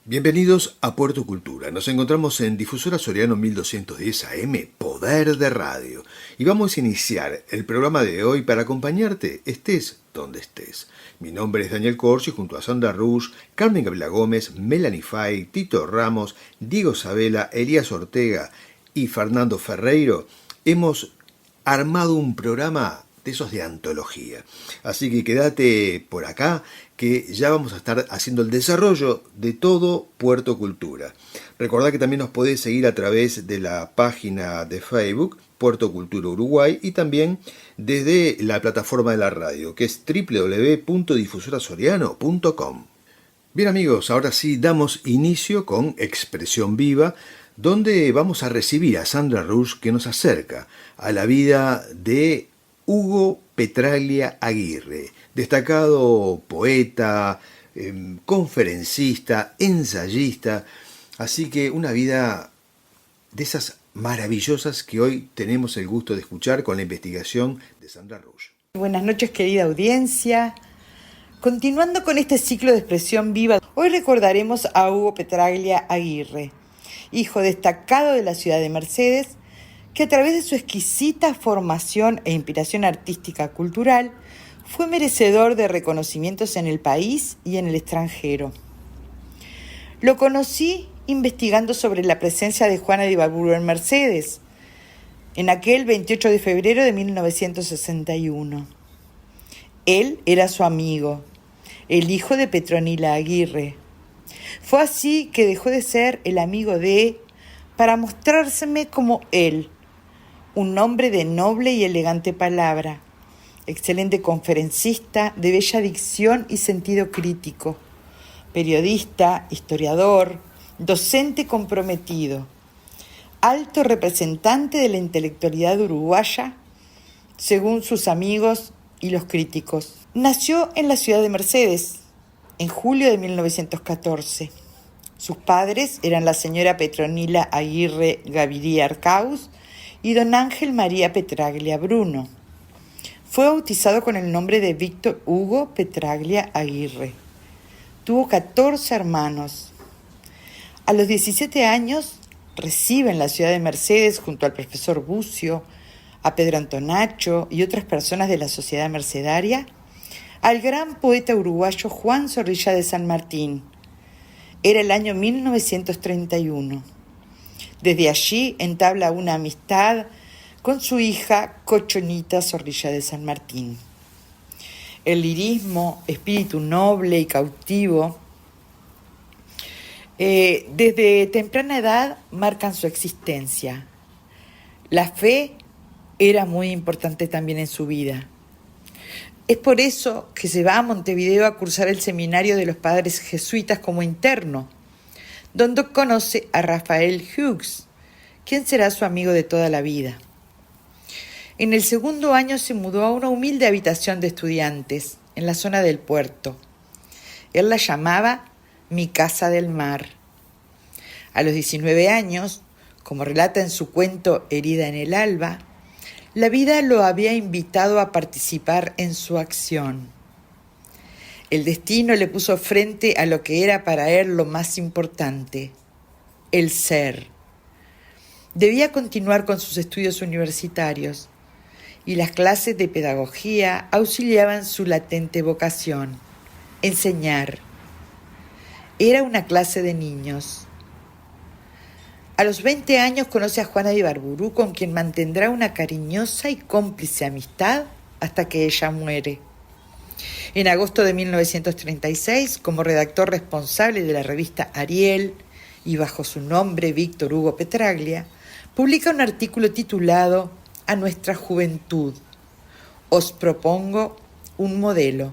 Bienvenidos a Puerto Cultura. Nos encontramos en Difusora Soriano 1210 AM, Poder de Radio. Y vamos a iniciar el programa de hoy para acompañarte, estés donde estés. Mi nombre es Daniel Corsi, junto a Sandra Rush, Carmen Gabriela Gómez, Melanie Fay, Tito Ramos, Diego Sabela, Elías Ortega y Fernando Ferreiro. Hemos armado un programa de esos de antología. Así que quédate por acá, que ya vamos a estar haciendo el desarrollo de todo Puerto Cultura. Recordá que también nos podés seguir a través de la página de Facebook, Puerto Cultura Uruguay, y también desde la plataforma de la radio, que es www.difusorasoriano.com. Bien amigos, ahora sí damos inicio con Expresión Viva, donde vamos a recibir a Sandra Rush, que nos acerca a la vida de Hugo Petraglia Aguirre, destacado poeta, conferencista, ensayista, así que una vida de esas maravillosas que hoy tenemos el gusto de escuchar con la investigación de Sandra Rush. Buenas noches, querida audiencia. Continuando con este ciclo de expresión viva, hoy recordaremos a Hugo Petraglia Aguirre, hijo destacado de la ciudad de Mercedes, que a través de su exquisita formación e inspiración artística cultural fue merecedor de reconocimientos en el país y en el extranjero. Lo conocí investigando sobre la presencia de Juana de Ibarburu en Mercedes, en aquel 28 de febrero de 1961. Él era su amigo, el hijo de Petronila Aguirre. Fue así que dejó de ser el amigo de para mostrárseme como él, un hombre de noble y elegante palabra, excelente conferencista, de bella dicción y sentido crítico, periodista, historiador, docente comprometido, alto representante de la intelectualidad uruguaya, según sus amigos y los críticos. Nació en la ciudad de Mercedes, en julio de 1914. Sus padres eran la señora Petronila Aguirre Gaviria Arcaus y don Ángel María Petraglia Bruno. Fue bautizado con el nombre de Víctor Hugo Petraglia Aguirre. Tuvo 14 hermanos. A los 17 años recibe en la ciudad de Mercedes, junto al profesor Bucio, a Pedro Antonacho y otras personas de la sociedad mercedaria, al gran poeta uruguayo Juan Zorrilla de San Martín. Era el año 1931. Desde allí entabla una amistad con su hija Cochonita Zorrilla de San Martín. El lirismo, espíritu noble y cautivo, desde temprana edad marcan su existencia. La fe era muy importante también en su vida. Es por eso que se va a Montevideo a cursar el seminario de los padres jesuitas como interno, donde conoce a Rafael Hughes, quien será su amigo de toda la vida. En el segundo año se mudó a una humilde habitación de estudiantes en la zona del puerto. Él la llamaba Mi Casa del Mar. A los 19 años, como relata en su cuento Herida en el Alba, la vida lo había invitado a participar en su acción. El destino le puso frente a lo que era para él lo más importante, el ser. Debía continuar con sus estudios universitarios y las clases de pedagogía auxiliaban su latente vocación, enseñar. Era una clase de niños. A los 20 años conoce a Juana de Ibarburu, con quien mantendrá una cariñosa y cómplice amistad hasta que ella muere. En agosto de 1936, como redactor responsable de la revista Ariel y bajo su nombre Víctor Hugo Petraglia, publica un artículo titulado A nuestra juventud. Os propongo un modelo.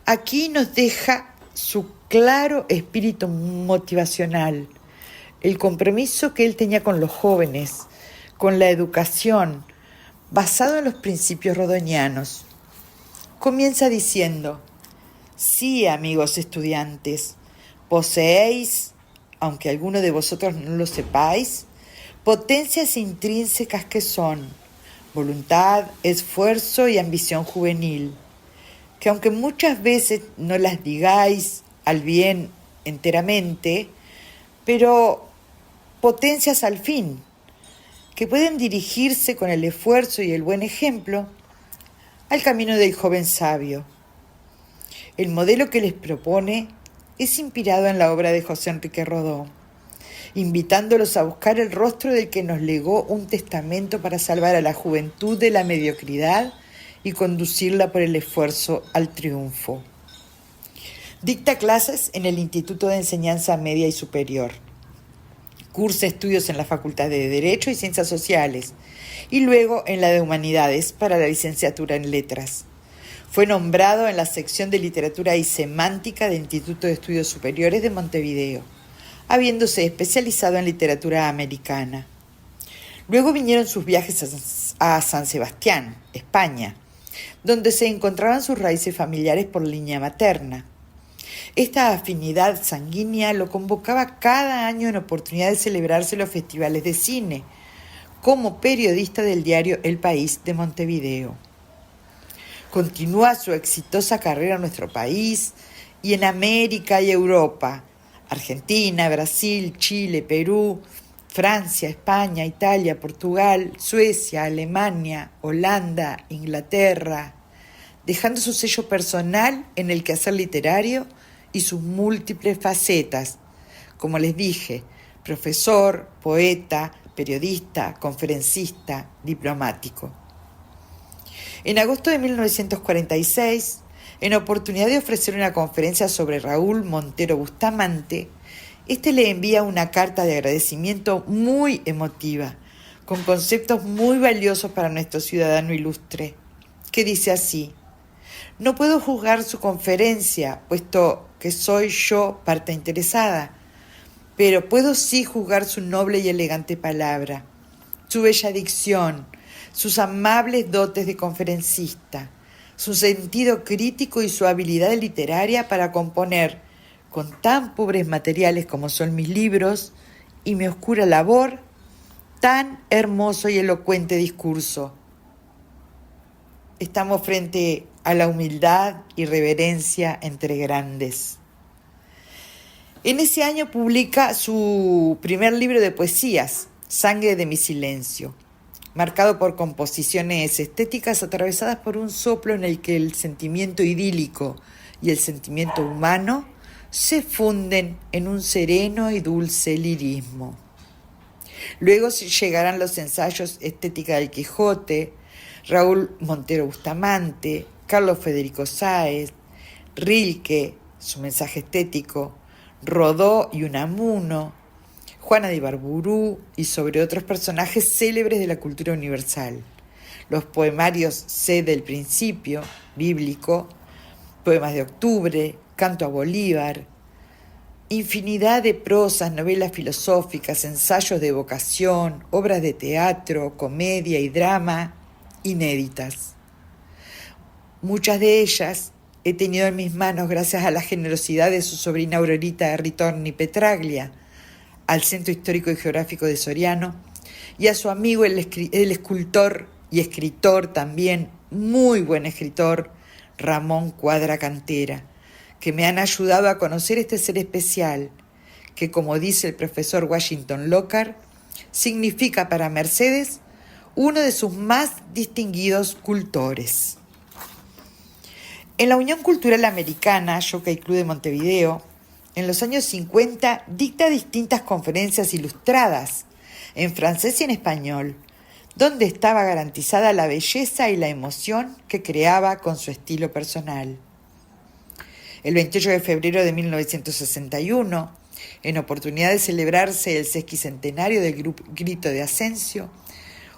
Aquí nos deja su claro espíritu motivacional, el compromiso que él tenía con los jóvenes, con la educación, basado en los principios rodonianos. Comienza diciendo: sí, amigos estudiantes, poseéis, aunque alguno de vosotros no lo sepáis, potencias intrínsecas que son voluntad, esfuerzo y ambición juvenil, que aunque muchas veces no las digáis al bien enteramente, pero potencias al fin, que pueden dirigirse con el esfuerzo y el buen ejemplo al camino del joven sabio. El modelo que les propone es inspirado en la obra de José Enrique Rodó, invitándolos a buscar el rostro del que nos legó un testamento para salvar a la juventud de la mediocridad y conducirla por el esfuerzo al triunfo. Dicta clases en el Instituto de Enseñanza Media y Superior. Cursa estudios en la Facultad de Derecho y Ciencias Sociales y luego en la de Humanidades para la licenciatura en Letras. Fue nombrado en la sección de Literatura y Semántica del Instituto de Estudios Superiores de Montevideo, habiéndose especializado en literatura americana. Luego vinieron sus viajes a San Sebastián, España, donde se encontraban sus raíces familiares por línea materna. Esta afinidad sanguínea lo convocaba cada año en oportunidad de celebrarse los festivales de cine, como periodista del diario El País de Montevideo. Continúa su exitosa carrera en nuestro país y en América y Europa, Argentina, Brasil, Chile, Perú, Francia, España, Italia, Portugal, Suecia, Alemania, Holanda, Inglaterra, dejando su sello personal en el quehacer literario y sus múltiples facetas, como les dije, profesor, poeta, periodista, conferencista, diplomático. En agosto de 1946, en oportunidad de ofrecer una conferencia sobre Raúl Montero Bustamante, este le envía una carta de agradecimiento muy emotiva, con conceptos muy valiosos para nuestro ciudadano ilustre, que dice así: no puedo juzgar su conferencia, puesto que soy yo parte interesada, pero puedo sí juzgar su noble y elegante palabra, su bella dicción, sus amables dotes de conferencista, su sentido crítico y su habilidad literaria para componer, con tan pobres materiales como son mis libros y mi oscura labor, tan hermoso y elocuente discurso. Estamos frente a la humildad y reverencia entre grandes. En ese año publica su primer libro de poesías, Sangre de mi silencio, marcado por composiciones estéticas atravesadas por un soplo en el que el sentimiento idílico y el sentimiento humano se funden en un sereno y dulce lirismo. Luego llegarán los ensayos Estética del Quijote, Raúl Montero Bustamante, Carlos Federico Sáez, Rilke, su mensaje estético, Rodó y Unamuno, Juana de Ibarburu y sobre otros personajes célebres de la cultura universal. Los poemarios Sé del Principio, bíblico, Poemas de Octubre, Canto a Bolívar, infinidad de prosas, novelas filosóficas, ensayos de evocación, obras de teatro, comedia y drama inéditas. Muchas de ellas he tenido en mis manos gracias a la generosidad de su sobrina Aurorita Ritorni Petraglia, al Centro Histórico y Geográfico de Soriano y a su amigo el escultor y escritor también, muy buen escritor, Ramón Cuadra Cantera, que me han ayudado a conocer este ser especial, que como dice el profesor Washington Lockhart, significa para Mercedes uno de sus más distinguidos cultores. En la Unión Cultural Americana, Jockey Club de Montevideo, en los años 50 dicta distintas conferencias ilustradas en francés y en español, donde estaba garantizada la belleza y la emoción que creaba con su estilo personal. El 28 de febrero de 1961, en oportunidad de celebrarse el sesquicentenario del Grupo Grito de Asensio,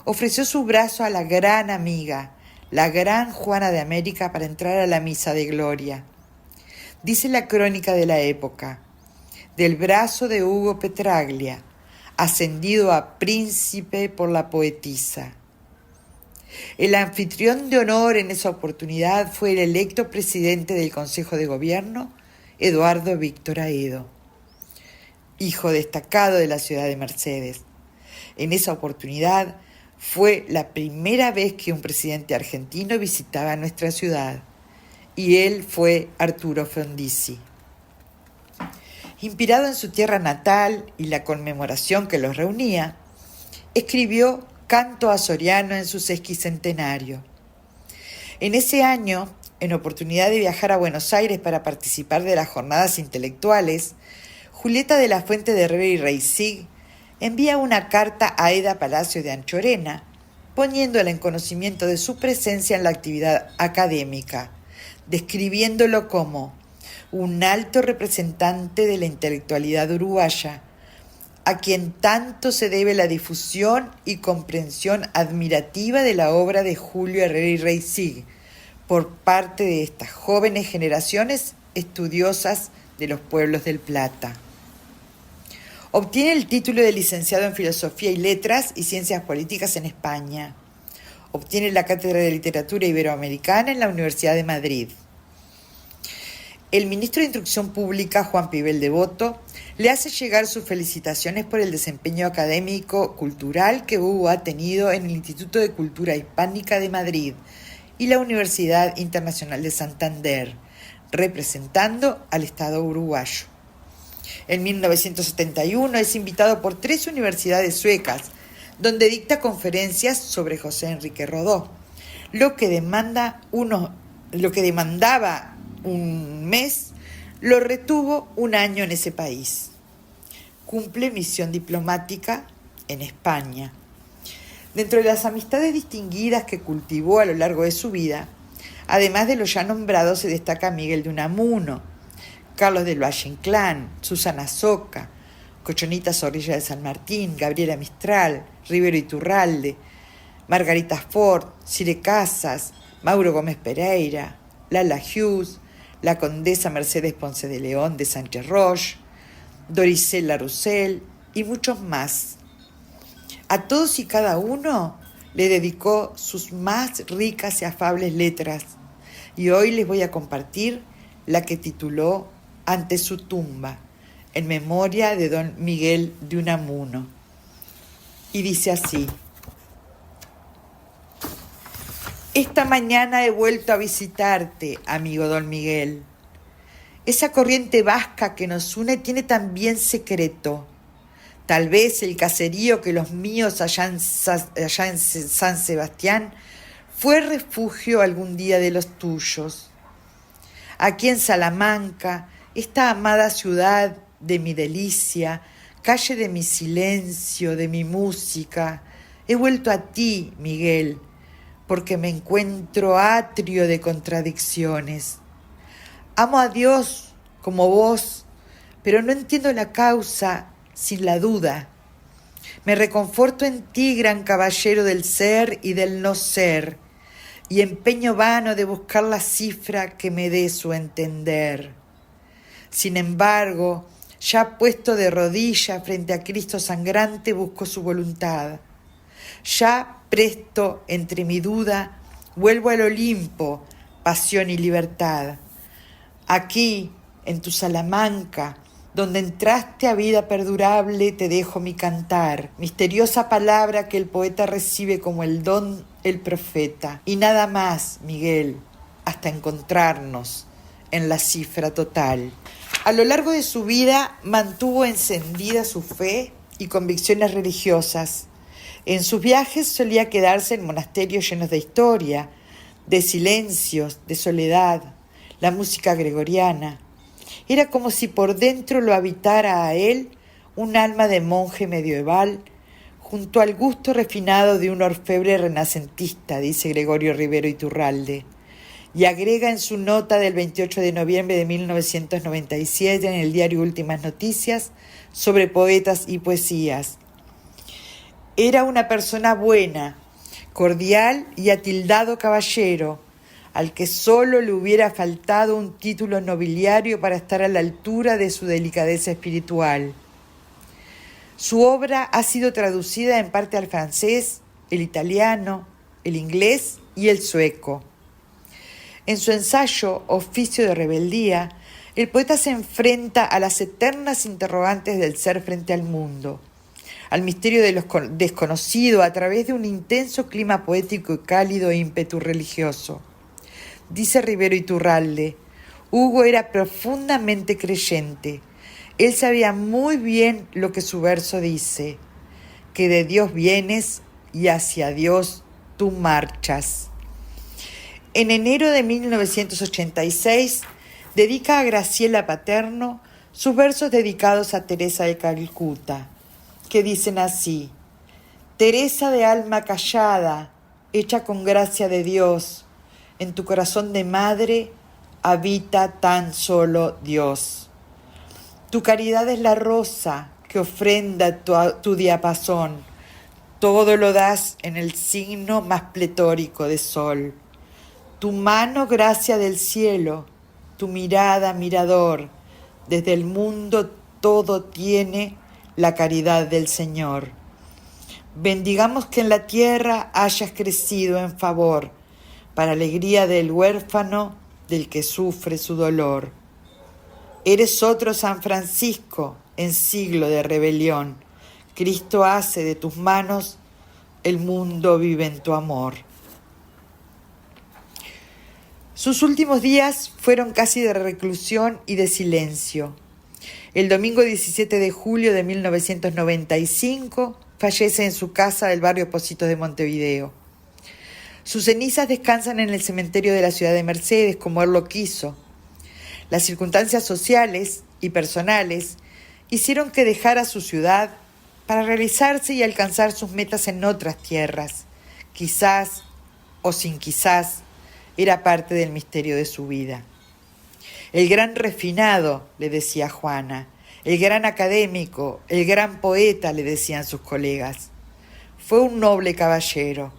ofreció su brazo a la gran amiga, la gran Juana de América, para entrar a la misa de gloria. Dice la crónica de la época: del brazo de Hugo Petraglia, ascendido a príncipe por la poetisa. El anfitrión de honor en esa oportunidad fue el electo presidente del Consejo de Gobierno, Eduardo Víctor Aedo, hijo destacado de la ciudad de Mercedes. En esa oportunidad fue la primera vez que un presidente argentino visitaba nuestra ciudad, y él fue Arturo Frondizi. Inspirado en su tierra natal y la conmemoración que los reunía, escribió Canto a Soriano en su sesquicentenario. En ese año, en oportunidad de viajar a Buenos Aires para participar de las jornadas intelectuales, Julieta de la Fuente de Rivera y Reissig envía una carta a Eda Palacio de Anchorena, poniéndola en conocimiento de su presencia en la actividad académica, describiéndolo como un alto representante de la intelectualidad uruguaya, a quien tanto se debe la difusión y comprensión admirativa de la obra de Julio Herrera y Reissig por parte de estas jóvenes generaciones estudiosas de los pueblos del Plata. Obtiene el título de licenciado en Filosofía y Letras y Ciencias Políticas en España. Obtiene la cátedra de Literatura Iberoamericana en la Universidad de Madrid. El ministro de Instrucción Pública, Juan Pibel Devoto, le hace llegar sus felicitaciones por el desempeño académico cultural que Hugo ha tenido en el Instituto de Cultura Hispánica de Madrid y la Universidad Internacional de Santander, representando al Estado uruguayo. En 1971 es invitado por 3 universidades suecas, donde dicta conferencias sobre José Enrique Rodó, lo que demandaba un mes, lo retuvo un año en ese país. Cumple misión diplomática en España. Dentro de las amistades distinguidas que cultivó a lo largo de su vida, además de los ya nombrados, se destaca Miguel de Unamuno, Carlos del Valle Inclán, Susana Soca, Cochonita Zorrilla de San Martín, Gabriela Mistral, Rivero Iturralde, Margarita Ford, Cire Casas, Mauro Gómez Pereira, Lala Hughes, la condesa Mercedes Ponce de León de Sánchez Roche, Dorisela Roussel y muchos más. A todos y cada uno le dedicó sus más ricas y afables letras, y hoy les voy a compartir la que tituló Ante su tumba, en memoria de don Miguel de Unamuno. Y dice así: Esta mañana he vuelto a visitarte, amigo don Miguel. Esa corriente vasca que nos une tiene también secreto. Tal vez el caserío que los míos allá en San Sebastián fue refugio algún día de los tuyos. Aquí en Salamanca, esta amada ciudad de mi delicia, calle de mi silencio, de mi música, he vuelto a ti, Miguel, porque me encuentro atrio de contradicciones. Amo a Dios como vos, pero no entiendo la causa sin la duda. Me reconforto en ti, gran caballero del ser y del no ser, y empeño vano de buscar la cifra que me dé su entender. Sin embargo, ya puesto de rodillas frente a Cristo sangrante, busco su voluntad. Ya presto, entre mi duda, vuelvo al Olimpo, pasión y libertad. Aquí, en tu Salamanca, donde entraste a vida perdurable, te dejo mi cantar, misteriosa palabra que el poeta recibe como el don el profeta. Y nada más, Miguel, hasta encontrarnos en la cifra total. A lo largo de su vida mantuvo encendida su fe y convicciones religiosas. En sus viajes solía quedarse en monasterios llenos de historia, de silencios, de soledad, la música gregoriana. Era como si por dentro lo habitara a él un alma de monje medieval, junto al gusto refinado de un orfebre renacentista, dice Gregorio Rivero Iturralde, y agrega en su nota del 28 de noviembre de 1997 en el diario Últimas Noticias sobre poetas y poesías. Era una persona buena, cordial y atildado caballero, al que solo le hubiera faltado un título nobiliario para estar a la altura de su delicadeza espiritual. Su obra ha sido traducida en parte al francés, el italiano, el inglés y el sueco. En su ensayo Oficio de rebeldía, el poeta se enfrenta a las eternas interrogantes del ser frente al mundo, al misterio de lo desconocido a través de un intenso clima poético y cálido e ímpetu religioso. Dice Rivero Iturralde, Hugo era profundamente creyente. Él sabía muy bien lo que su verso dice, que de Dios vienes y hacia Dios tú marchas. En enero de 1986 dedica a Graciela Paterno sus versos dedicados a Teresa de Calcuta, que dicen así: Teresa de alma callada, hecha con gracia de Dios, en tu corazón de madre habita tan solo Dios. Tu caridad es la rosa que ofrenda tu diapasón, todo lo das en el signo más pletórico de sol. Tu mano gracia del cielo, tu mirada mirador, desde el mundo todo tiene la caridad del Señor. Bendigamos que en la tierra hayas crecido en favor, para alegría del huérfano, del que sufre su dolor. Eres otro San Francisco en siglo de rebelión. Cristo hace de tus manos, el mundo vive en tu amor. Sus últimos días fueron casi de reclusión y de silencio. El domingo 17 de julio de 1995 fallece en su casa del barrio Pocitos de Montevideo. Sus cenizas descansan en el cementerio de la ciudad de Mercedes, como él lo quiso. Las circunstancias sociales y personales hicieron que dejara su ciudad para realizarse y alcanzar sus metas en otras tierras. Quizás, o sin quizás, era parte del misterio de su vida. El gran refinado, le decía Juana, el gran académico, el gran poeta, le decían sus colegas. Fue un noble caballero,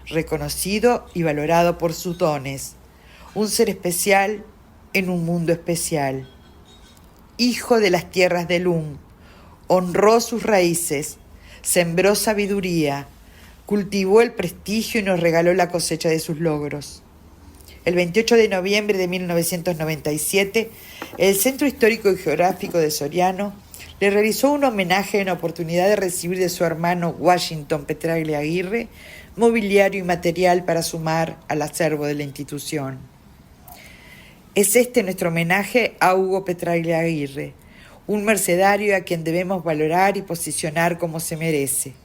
reconocido y valorado por sus dones, un ser especial en un mundo especial. Hijo de las tierras de Lung, honró sus raíces, sembró sabiduría, cultivó el prestigio y nos regaló la cosecha de sus logros. El 28 de noviembre de 1997, el Centro Histórico y Geográfico de Soriano le realizó un homenaje en oportunidad de recibir de su hermano Washington Petraglia Aguirre mobiliario y material para sumar al acervo de la institución. Es este nuestro homenaje a Hugo Petraglia Aguirre, un mercedario a quien debemos valorar y posicionar como se merece.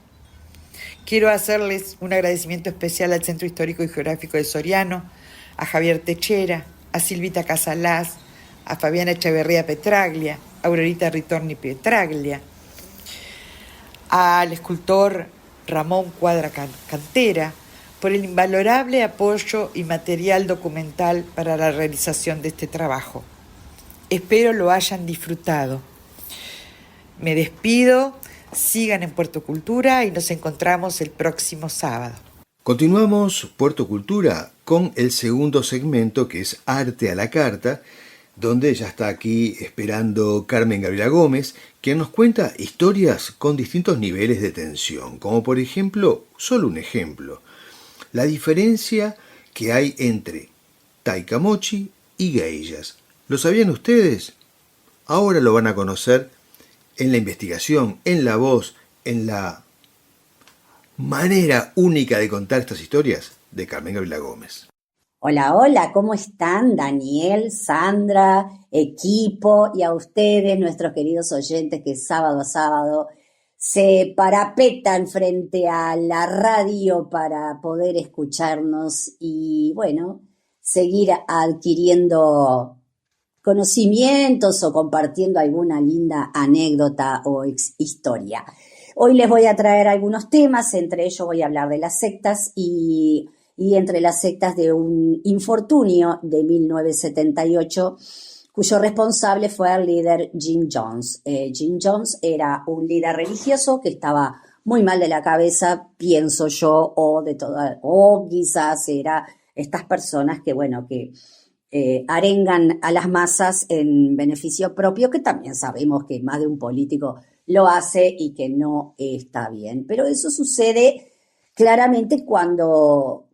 Quiero hacerles un agradecimiento especial al Centro Histórico y Geográfico de Soriano, a Javier Techera, a Silvita Casalás, a Fabiana Echeverría Petraglia, a Aurorita Ritorni Petraglia, al escultor Ramón Cuadra Cantera, por el invalorable apoyo y material documental para la realización de este trabajo. Espero lo hayan disfrutado. Me despido, sigan en Puerto Cultura y nos encontramos el próximo sábado. Continuamos Puerto Cultura con el segundo segmento, que es Arte a la Carta, donde ya está aquí esperando Carmen Gabriela Gómez, quien nos cuenta historias con distintos niveles de tensión, como por ejemplo, solo un ejemplo, la diferencia que hay entre Taika Mochi y geishas. ¿Lo sabían ustedes? Ahora lo van a conocer en la investigación, en la voz, en la manera única de contar estas historias de Carmen Gabriela Gómez. Hola, hola, ¿cómo están? Daniel, Sandra, equipo y a ustedes, nuestros queridos oyentes que sábado a sábado se parapetan frente a la radio para poder escucharnos y, bueno, seguir adquiriendo conocimientos o compartiendo alguna linda anécdota o historia. Hoy les voy a traer algunos temas, entre ellos voy a hablar de las sectas y entre las sectas de un infortunio de 1978, cuyo responsable fue el líder Jim Jones. Jim Jones era un líder religioso que estaba muy mal de la cabeza, pienso yo, o quizás era estas personas que, bueno, que arengan a las masas en beneficio propio, que también sabemos que más de un político lo hace y que no está bien. Pero eso sucede claramente cuando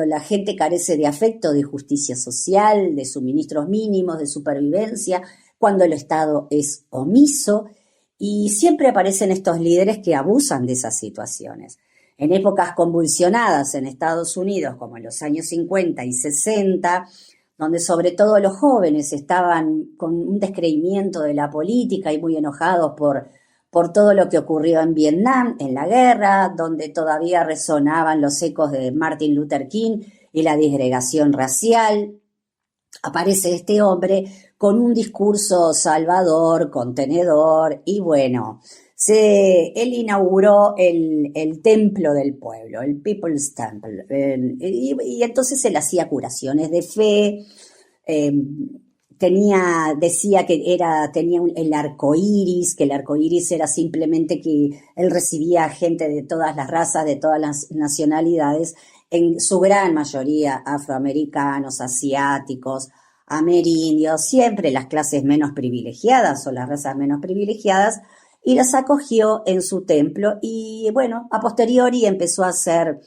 la gente carece de afecto, de justicia social, de suministros mínimos, de supervivencia, cuando el Estado es omiso, y siempre aparecen estos líderes que abusan de esas situaciones. En épocas convulsionadas en Estados Unidos, como en los años 50 y 60, donde sobre todo los jóvenes estaban con un descreimiento de la política y muy enojados por todo lo que ocurrió en Vietnam, en la guerra, donde todavía resonaban los ecos de Martin Luther King y la disgregación racial. Aparece este hombre con un discurso salvador, contenedor, y bueno, él inauguró el templo del pueblo, el People's Temple, y entonces él hacía curaciones de fe, decía que tenía el arco iris, que el arco iris era simplemente que él recibía gente de todas las razas, de todas las nacionalidades, en su gran mayoría afroamericanos, asiáticos, amerindios, siempre las clases menos privilegiadas o las razas menos privilegiadas, y las acogió en su templo y bueno, a posteriori empezó a hacer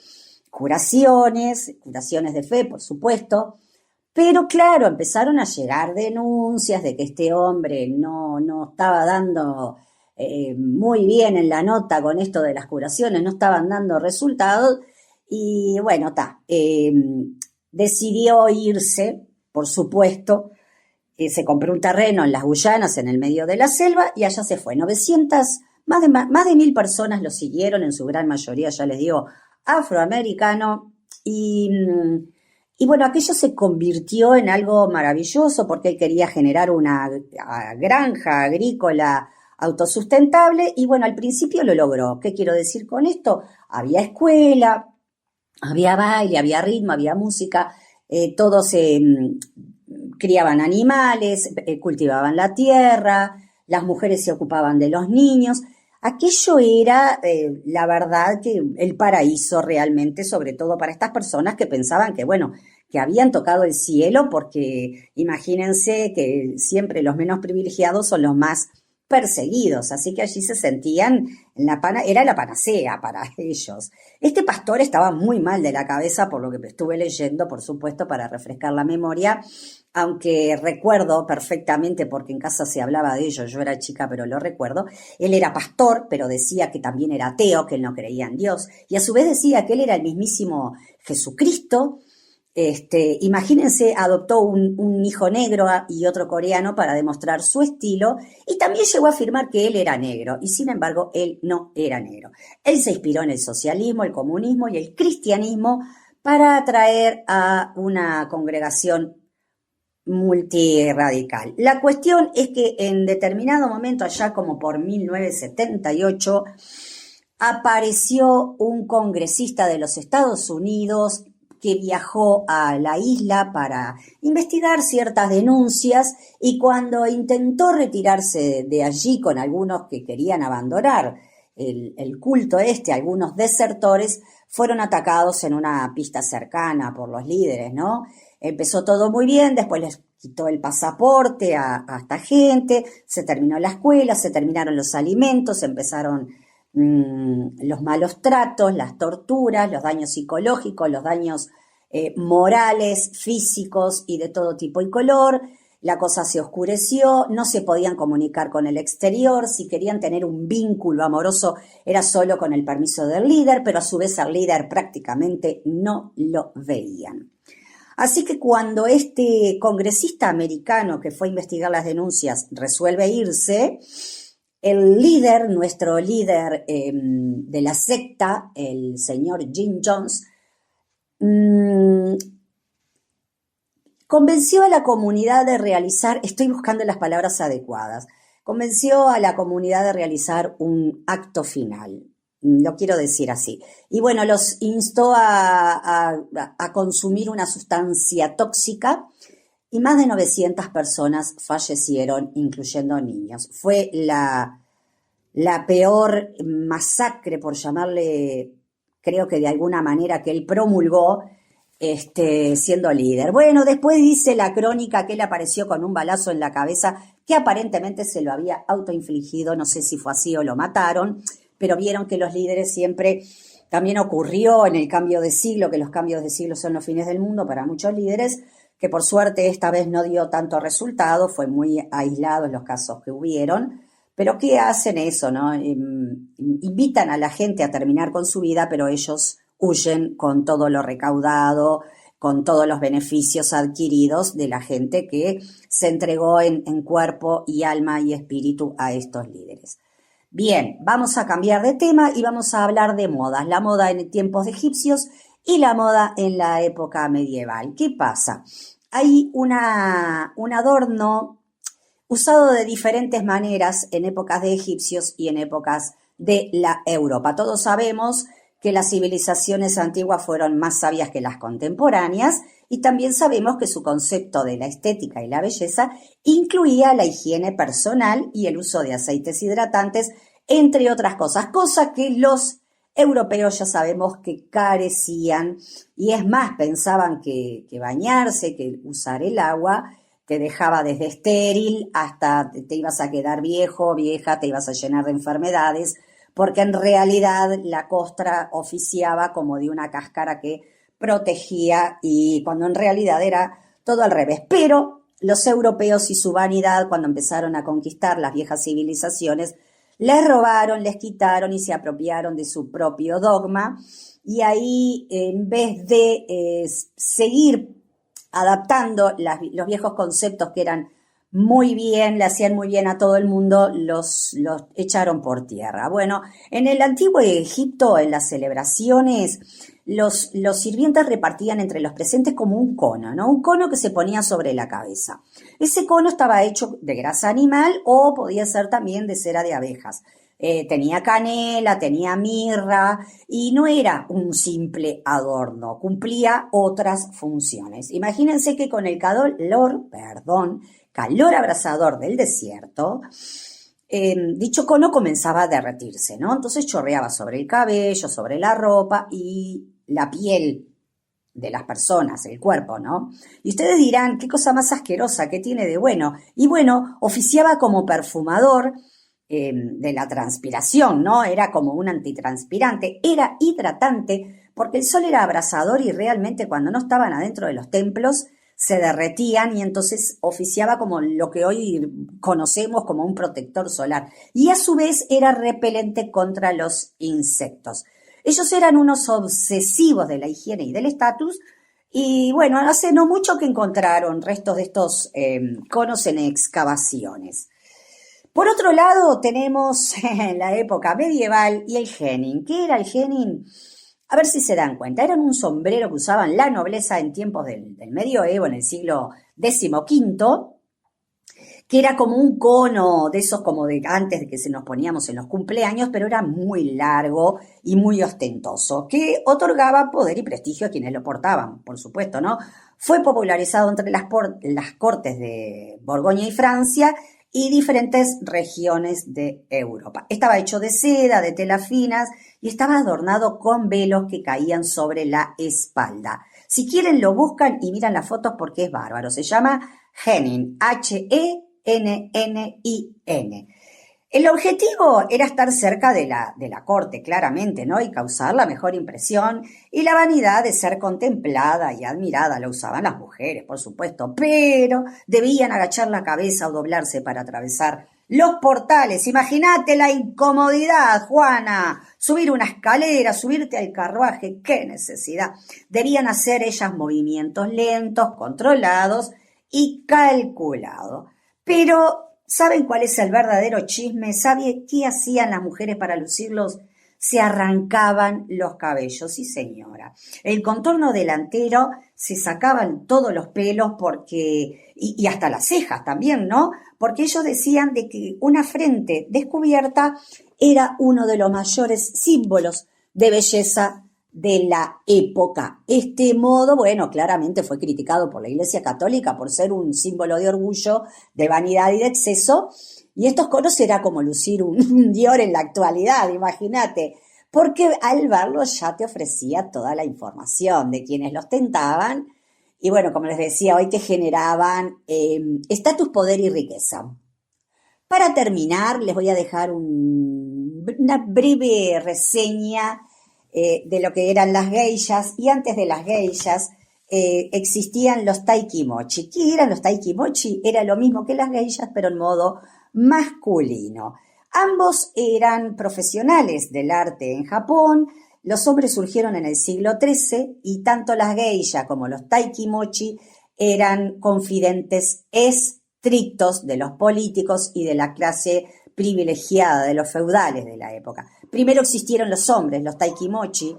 curaciones de fe, por supuesto, pero claro, empezaron a llegar denuncias de que este hombre no estaba dando muy bien en la nota con esto de las curaciones, no estaban dando resultados y bueno, decidió irse, por supuesto, se compró un terreno en las Guyanas, en el medio de la selva, y allá se fue. Más de 1000 personas lo siguieron, en su gran mayoría, ya les digo, afroamericano, y bueno, aquello se convirtió en algo maravilloso porque él quería generar una granja agrícola autosustentable, y bueno, al principio lo logró. ¿Qué quiero decir con esto? Había escuela, había baile, había ritmo, había música, todos criaban animales, cultivaban la tierra, las mujeres se ocupaban de los niños. Aquello era, la verdad, que el paraíso realmente, sobre todo para estas personas que pensaban que, bueno, que habían tocado el cielo, porque imagínense que siempre los menos privilegiados son los más perseguidos, así que allí se sentían, era la panacea para ellos. Este pastor estaba muy mal de la cabeza, por lo que estuve leyendo, por supuesto, para refrescar la memoria, aunque recuerdo perfectamente, porque en casa se hablaba de ello, yo era chica, pero lo recuerdo. Él era pastor, pero decía que también era ateo, que él no creía en Dios, y a su vez decía que él era el mismísimo Jesucristo. Imagínense, adoptó un hijo negro y otro coreano para demostrar su estilo, y también llegó a afirmar que él era negro, y sin embargo él no era negro. Él se inspiró en el socialismo, el comunismo y el cristianismo para atraer a una congregación multiradical. La cuestión es que en determinado momento, allá como por 1978, apareció un congresista de los Estados Unidos que viajó a la isla para investigar ciertas denuncias, y cuando intentó retirarse de allí con algunos que querían abandonar el culto algunos desertores, fueron atacados en una pista cercana por los líderes, ¿no? Empezó todo muy bien, después les quitó el pasaporte a esta gente, se terminó la escuela, se terminaron los alimentos, empezaron los malos tratos, las torturas, los daños psicológicos, los daños morales, físicos y de todo tipo y color. La cosa se oscureció, no se podían comunicar con el exterior, si querían tener un vínculo amoroso era solo con el permiso del líder, pero a su vez al líder prácticamente no lo veían. Así que cuando este congresista americano que fue a investigar las denuncias resuelve irse, el líder, nuestro líder de la secta, el señor Jim Jones, convenció a la comunidad de realizar, estoy buscando las palabras adecuadas, convenció a la comunidad de realizar un acto final, lo quiero decir así. Y bueno, los instó a consumir una sustancia tóxica, y más de 900 personas fallecieron, incluyendo niños. Fue la peor masacre, por llamarle, creo que de alguna manera, que él promulgó siendo líder. Bueno, después dice la crónica que él apareció con un balazo en la cabeza que aparentemente se lo había autoinfligido, no sé si fue así o lo mataron, pero vieron que los líderes siempre, también ocurrió en el cambio de siglo, que los cambios de siglo son los fines del mundo para muchos líderes, que por suerte esta vez no dio tanto resultado, fue muy aislados los casos que hubieron, pero ¿qué hacen eso, no? Invitan a la gente a terminar con su vida, pero ellos huyen con todo lo recaudado con todos los beneficios adquiridos de la gente que se entregó en cuerpo y alma y espíritu a estos líderes. Bien, vamos a cambiar de tema y vamos a hablar de modas, la moda en tiempos de egipcios y la moda en la época medieval. ¿Qué pasa? Hay un adorno usado de diferentes maneras en épocas de egipcios y en épocas de la Europa. Todos sabemos que las civilizaciones antiguas fueron más sabias que las contemporáneas y también sabemos que su concepto de la estética y la belleza incluía la higiene personal y el uso de aceites hidratantes, entre otras cosas, cosa que los europeos ya sabemos que carecían y es más, pensaban que bañarse, que usar el agua te dejaba desde estéril hasta te ibas a quedar viejo, vieja, te ibas a llenar de enfermedades, porque en realidad la costra oficiaba como de una cáscara que protegía y cuando en realidad era todo al revés. Pero los europeos y su vanidad, cuando empezaron a conquistar las viejas civilizaciones, les robaron, les quitaron y se apropiaron de su propio dogma y ahí en vez de seguir adaptando los viejos conceptos que eran muy bien, le hacían muy bien a todo el mundo, los echaron por tierra. Bueno, en el antiguo Egipto, en las celebraciones, los sirvientes repartían entre los presentes como un cono, ¿no? Un cono que se ponía sobre la cabeza. Ese cono estaba hecho de grasa animal o podía ser también de cera de abejas. Tenía canela, tenía mirra y no era un simple adorno, cumplía otras funciones. Imagínense que con el calor abrasador del desierto, dicho cono comenzaba a derretirse, ¿no? Entonces chorreaba sobre el cabello, sobre la ropa y la piel de las personas, el cuerpo, ¿no? Y ustedes dirán, ¿qué cosa más asquerosa? ¿Qué tiene de bueno? Y bueno, oficiaba como perfumador de la transpiración, ¿no? Era como un antitranspirante, era hidratante porque el sol era abrasador y realmente cuando no estaban adentro de los templos se derretían y entonces oficiaba como lo que hoy conocemos como un protector solar. Y a su vez era repelente contra los insectos. Ellos eran unos obsesivos de la higiene y del estatus y bueno, hace no mucho que encontraron restos de estos conos en excavaciones. Por otro lado tenemos la época medieval y el genin. ¿Qué era el genin? A ver si se dan cuenta, eran un sombrero que usaban la nobleza en tiempos del medioevo, en el siglo XV, que era como un cono de esos como de antes de que se nos poníamos en los cumpleaños, pero era muy largo y muy ostentoso, que otorgaba poder y prestigio a quienes lo portaban, por supuesto, ¿no? Fue popularizado entre las cortes de Borgoña y Francia y diferentes regiones de Europa. Estaba hecho de seda, de telas finas y estaba adornado con velos que caían sobre la espalda. Si quieren lo buscan y miran las fotos porque es bárbaro. Se llama Henin, H-E-N-N-I-N. El objetivo era estar cerca de la corte, claramente, ¿no? Y causar la mejor impresión y la vanidad de ser contemplada y admirada. Lo usaban las mujeres, por supuesto, pero debían agachar la cabeza o doblarse para atravesar los portales. Imagínate la incomodidad, Juana. Subir una escalera, subirte al carruaje, qué necesidad. Debían hacer ellas movimientos lentos, controlados y calculados. Pero ¿saben cuál es el verdadero chisme? ¿Sabe qué hacían las mujeres para lucirlos? Se arrancaban los cabellos, sí señora. El contorno delantero se sacaban todos los pelos porque, y hasta las cejas también, ¿no? Porque ellos decían de que una frente descubierta era uno de los mayores símbolos de belleza de la época. Este modo, bueno, claramente fue criticado por la Iglesia Católica por ser un símbolo de orgullo, de vanidad y de exceso, y estos conos era como lucir un Dior en la actualidad, imagínate, porque al verlo ya te ofrecía toda la información de quienes los tentaban, y bueno, como les decía, hoy te generaban estatus, poder y riqueza. Para terminar, les voy a dejar una breve reseña de lo que eran las geishas, y antes de las geishas existían los taikimochi. ¿Qué eran los taikimochi? Era lo mismo que las geishas, pero en modo masculino. Ambos eran profesionales del arte en Japón Los hombres surgieron en el siglo XIII y tanto las geishas como los taikimochi eran confidentes estrictos de los políticos y de la clase privilegiada, de los feudales de la época. Primero existieron los hombres, los taikimochi,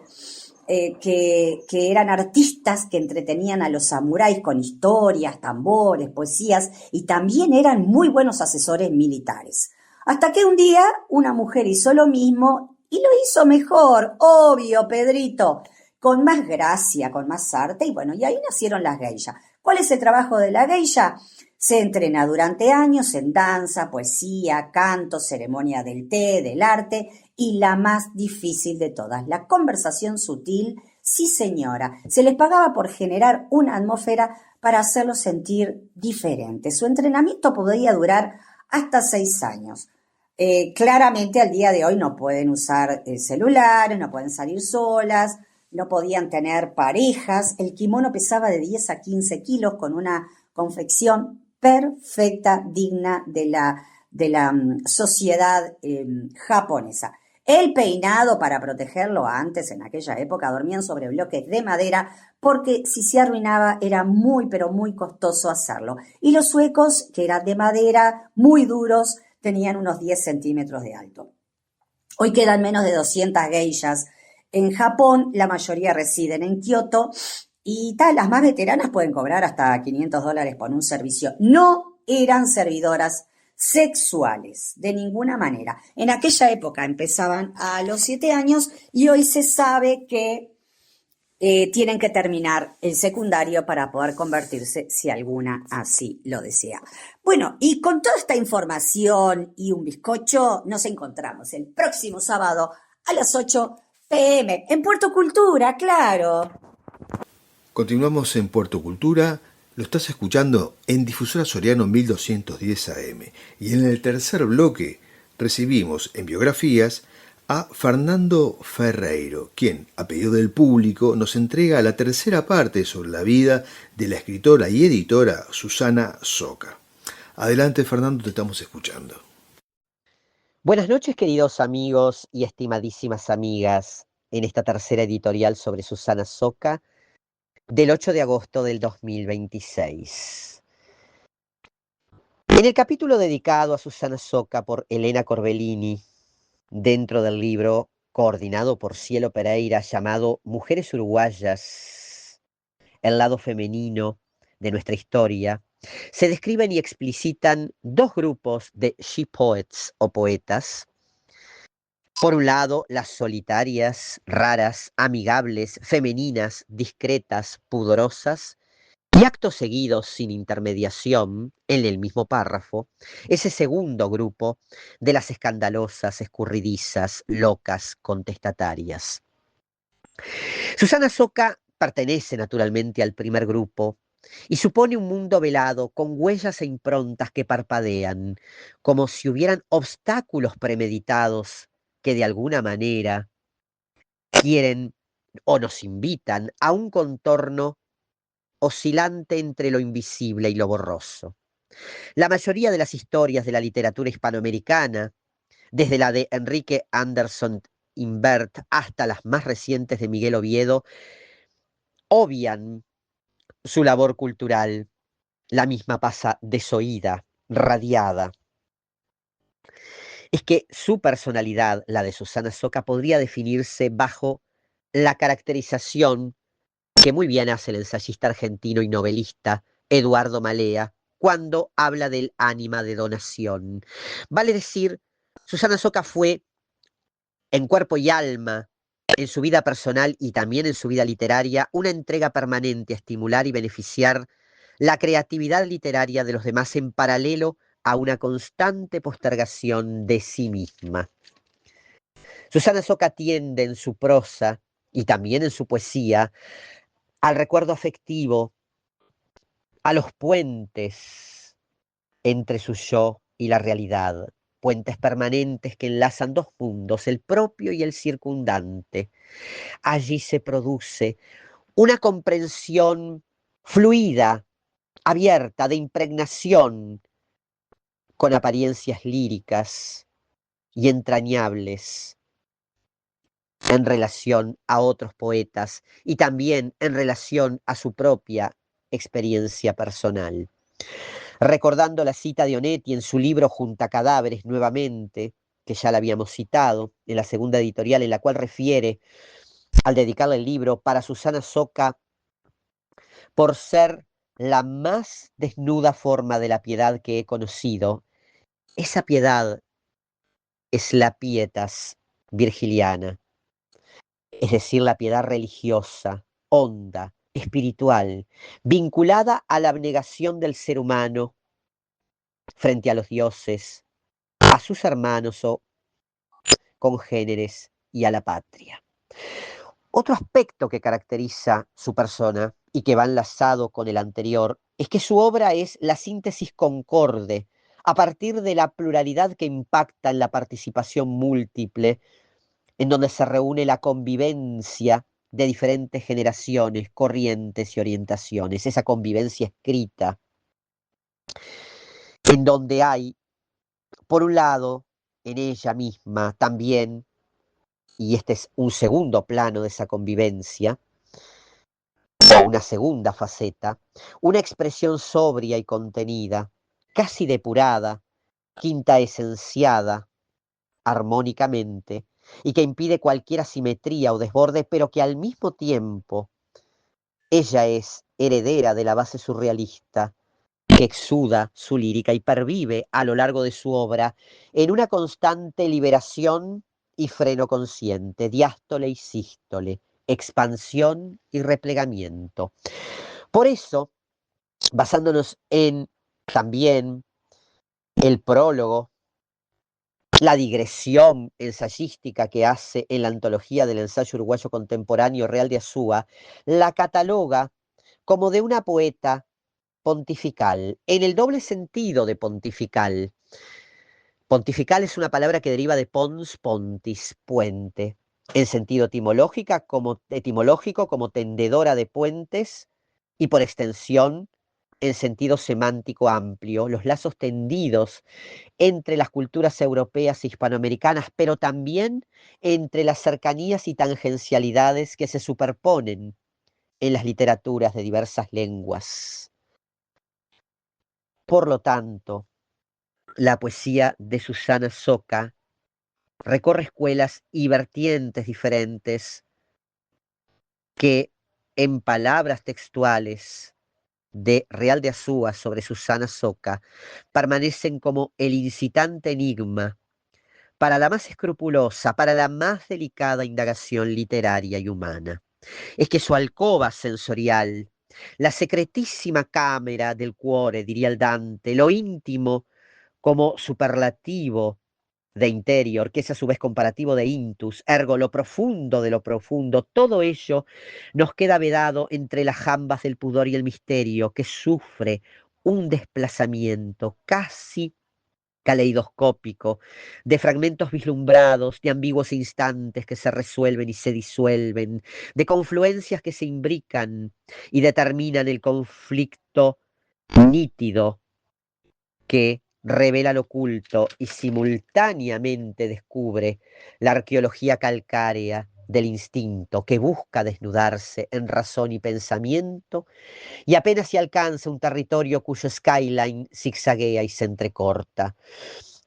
que eran artistas que entretenían a los samuráis con historias, tambores, poesías, y también eran muy buenos asesores militares. Hasta que un día una mujer hizo lo mismo y lo hizo mejor, obvio, Pedrito, con más gracia, con más arte, y bueno, y ahí nacieron las geishas. ¿Cuál es el trabajo de la geisha? Se entrena durante años en danza, poesía, canto, ceremonia del té, del arte, y la más difícil de todas, la conversación sutil. Sí, señora, se les pagaba por generar una atmósfera para hacerlos sentir diferentes. Su entrenamiento podía durar hasta 6 años. Claramente al día de hoy no pueden usar celulares, no pueden salir solas, no podían tener parejas. El kimono pesaba de 10 a 15 kilos con una confección perfecta, digna de la sociedad japonesa. El peinado, para protegerlo antes, en aquella época, dormían sobre bloques de madera porque si se arruinaba era muy, pero muy costoso hacerlo. Y los suecos, que eran de madera, muy duros, tenían unos 10 centímetros de alto. Hoy quedan menos de 200 geishas en Japón, la mayoría residen en Kioto y las más veteranas pueden cobrar hasta $500 por un servicio. No eran servidoras sexuales, de ninguna manera. En aquella época empezaban a los 7 años y hoy se sabe que tienen que terminar el secundario para poder convertirse, si alguna así lo desea. Bueno, y con toda esta información y un bizcocho, nos encontramos el próximo sábado a las 8 p.m. en Puerto Cultura, claro. Continuamos en Puerto Cultura, lo estás escuchando en Difusora Soriano 1210 AM. Y en el tercer bloque recibimos en biografías a Fernando Ferreiro, quien, a pedido del público, nos entrega la tercera parte sobre la vida de la escritora y editora Susana Soca. Adelante, Fernando, te estamos escuchando. Buenas noches, queridos amigos y estimadísimas amigas, en esta tercera editorial sobre Susana Soca del 8 de agosto del 2026. En el capítulo dedicado a Susana Soca por Elena Corbellini, dentro del libro coordinado por Cielo Pereira llamado Mujeres Uruguayas, el lado femenino de nuestra historia, se describen y explicitan dos grupos de she poets o poetas. Por un lado, las solitarias, raras, amigables, femeninas, discretas, pudorosas, y acto seguido, sin intermediación, en el mismo párrafo, ese segundo grupo de las escandalosas, escurridizas, locas, contestatarias. Susana Soca pertenece naturalmente al primer grupo y supone un mundo velado con huellas e improntas que parpadean, como si hubieran obstáculos premeditados que de alguna manera quieren o nos invitan a un contorno oscilante entre lo invisible y lo borroso. La mayoría de las historias de la literatura hispanoamericana, desde la de Enrique Anderson Imbert hasta las más recientes de Miguel Oviedo, obvian su labor cultural. La misma pasa desoída, radiada. Es que su personalidad, la de Susana Soca, podría definirse bajo la caracterización que muy bien hace el ensayista argentino y novelista Eduardo Malea cuando habla del ánima de donación. Vale decir, Susana Soca fue en cuerpo y alma, en su vida personal y también en su vida literaria, una entrega permanente a estimular y beneficiar la creatividad literaria de los demás en paralelo a una constante postergación de sí misma. Susana Soca tiende en su prosa y también en su poesía al recuerdo afectivo, a los puentes entre su yo y la realidad, puentes permanentes que enlazan dos mundos, el propio y el circundante. Allí se produce una comprensión fluida, abierta, de impregnación, con apariencias líricas y entrañables, en relación a otros poetas y también en relación a su propia experiencia personal. Recordando la cita de Onetti en su libro Junta Cadáveres nuevamente, que ya la habíamos citado en la segunda editorial, en la cual refiere al dedicarle el libro para Susana Soca por ser la más desnuda forma de la piedad que he conocido. Esa piedad es la pietas virgiliana, es decir, la piedad religiosa, honda, espiritual, vinculada a la abnegación del ser humano frente a los dioses, a sus hermanos o congéneres y a la patria. Otro aspecto que caracteriza su persona y que va enlazado con el anterior es que su obra es la síntesis concorde a partir de la pluralidad que impacta en la participación múltiple, en donde se reúne la convivencia de diferentes generaciones, corrientes y orientaciones, esa convivencia escrita, en donde hay, por un lado, en ella misma también, y este es un segundo plano de esa convivencia, o una segunda faceta, una expresión sobria y contenida, casi depurada, quinta esenciada, armónicamente, y que impide cualquier asimetría o desborde, pero que al mismo tiempo ella es heredera de la base surrealista, que exuda su lírica y pervive a lo largo de su obra en una constante liberación y freno consciente, diástole y sístole, expansión y replegamiento. Por eso, basándonos en también el prólogo, la digresión ensayística que hace en la antología del ensayo uruguayo contemporáneo Real de Azúa, la cataloga como de una poeta pontifical, en el doble sentido de pontifical. Pontifical es una palabra que deriva de pons pontis, puente, en sentido etimológico como tendedora de puentes y por extensión en sentido semántico amplio, los lazos tendidos entre las culturas europeas e hispanoamericanas, pero también entre las cercanías y tangencialidades que se superponen en las literaturas de diversas lenguas. Por lo tanto, la poesía de Susana Soca recorre escuelas y vertientes diferentes que, en palabras textuales de Real de Azúa sobre Susana Soca, permanecen como el incitante enigma para la más escrupulosa, para la más delicada indagación literaria y humana. Es que su alcoba sensorial, la secretísima cámara del cuore, diría el Dante, lo íntimo como superlativo de interior, que es a su vez comparativo de intus, ergo lo profundo de lo profundo, todo ello nos queda vedado entre las jambas del pudor y el misterio, que sufre un desplazamiento casi caleidoscópico, de fragmentos vislumbrados, de ambiguos instantes que se resuelven y se disuelven, de confluencias que se imbrican y determinan el conflicto nítido que revela lo oculto y simultáneamente descubre la arqueología calcárea del instinto que busca desnudarse en razón y pensamiento y apenas se alcanza un territorio cuyo skyline zigzaguea y se entrecorta.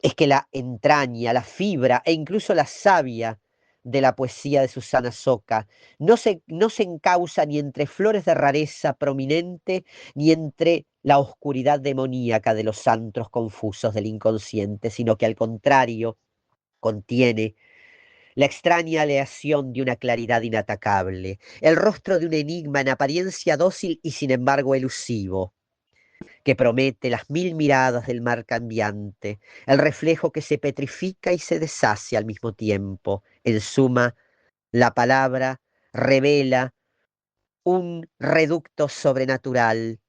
Es que la entraña, la fibra e incluso la savia de la poesía de Susana Soca no se encausa ni entre flores de rareza prominente ni entre la oscuridad demoníaca de los antros confusos del inconsciente, sino que al contrario contiene la extraña aleación de una claridad inatacable, el rostro de un enigma en apariencia dócil y sin embargo elusivo, que promete las mil miradas del mar cambiante, el reflejo que se petrifica y se deshace al mismo tiempo. En suma, la palabra revela un reducto sobrenatural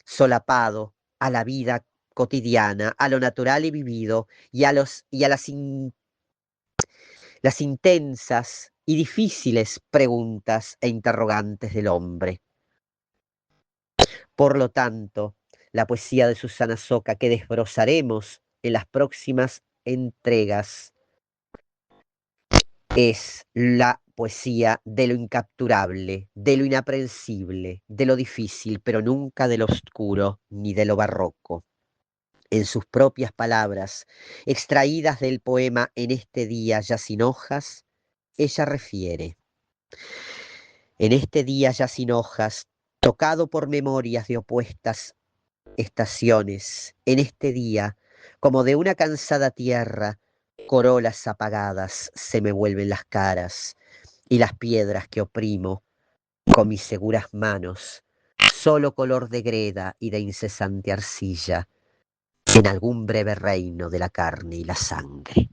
solapado a la vida cotidiana, a lo natural y vivido y a las intensas y difíciles preguntas e interrogantes del hombre. Por lo tanto, la poesía de Susana Soca que desbrozaremos en las próximas entregas es la poesía de lo incapturable, de lo inaprensible, de lo difícil, pero nunca de lo oscuro ni de lo barroco. En sus propias palabras, extraídas del poema En este día ya sin hojas, ella refiere: en este día ya sin hojas, tocado por memorias de opuestas estaciones, en este día, como de una cansada tierra, corolas apagadas se me vuelven las caras, y las piedras que oprimo con mis seguras manos, solo color de greda y de incesante arcilla, en algún breve reino de la carne y la sangre.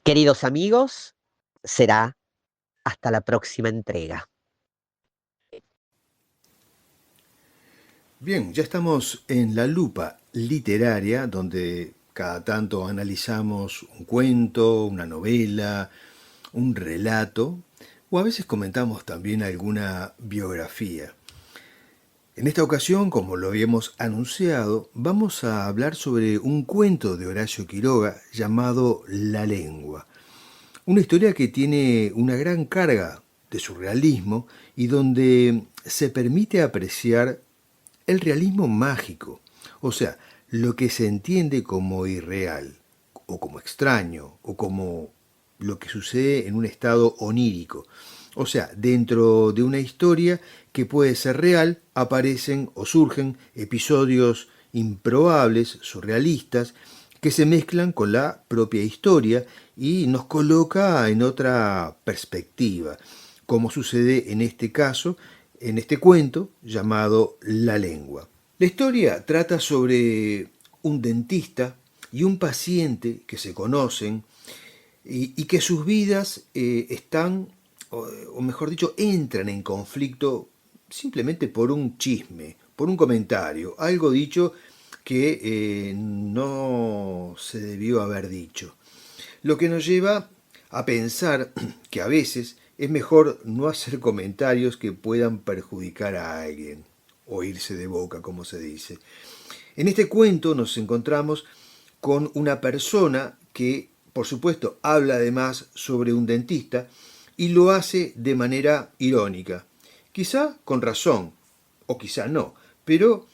Queridos amigos, será hasta la próxima entrega. Bien, ya estamos en la lupa literaria, donde cada tanto analizamos un cuento, una novela, un relato, o a veces comentamos también alguna biografía. En esta ocasión, como lo habíamos anunciado, vamos a hablar sobre un cuento de Horacio Quiroga llamado La lengua. Una historia que tiene una gran carga de surrealismo y donde se permite apreciar el realismo mágico, o sea, lo que se entiende como irreal, o como extraño, o como lo que sucede en un estado onírico. O sea, dentro de una historia que puede ser real, aparecen o surgen episodios improbables, surrealistas, que se mezclan con la propia historia y nos coloca en otra perspectiva, como sucede en este caso, en este cuento llamado La lengua. La historia trata sobre un dentista y un paciente que se conocen y que sus vidas están, o mejor dicho, entran en conflicto simplemente por un chisme, por un comentario, algo dicho que no se debió haber dicho. Lo que nos lleva a pensar que a veces es mejor no hacer comentarios que puedan perjudicar a alguien, o irse de boca, como se dice. En este cuento nos encontramos con una persona que, por supuesto, habla además sobre un dentista y lo hace de manera irónica. Quizá con razón, o quizá no, pero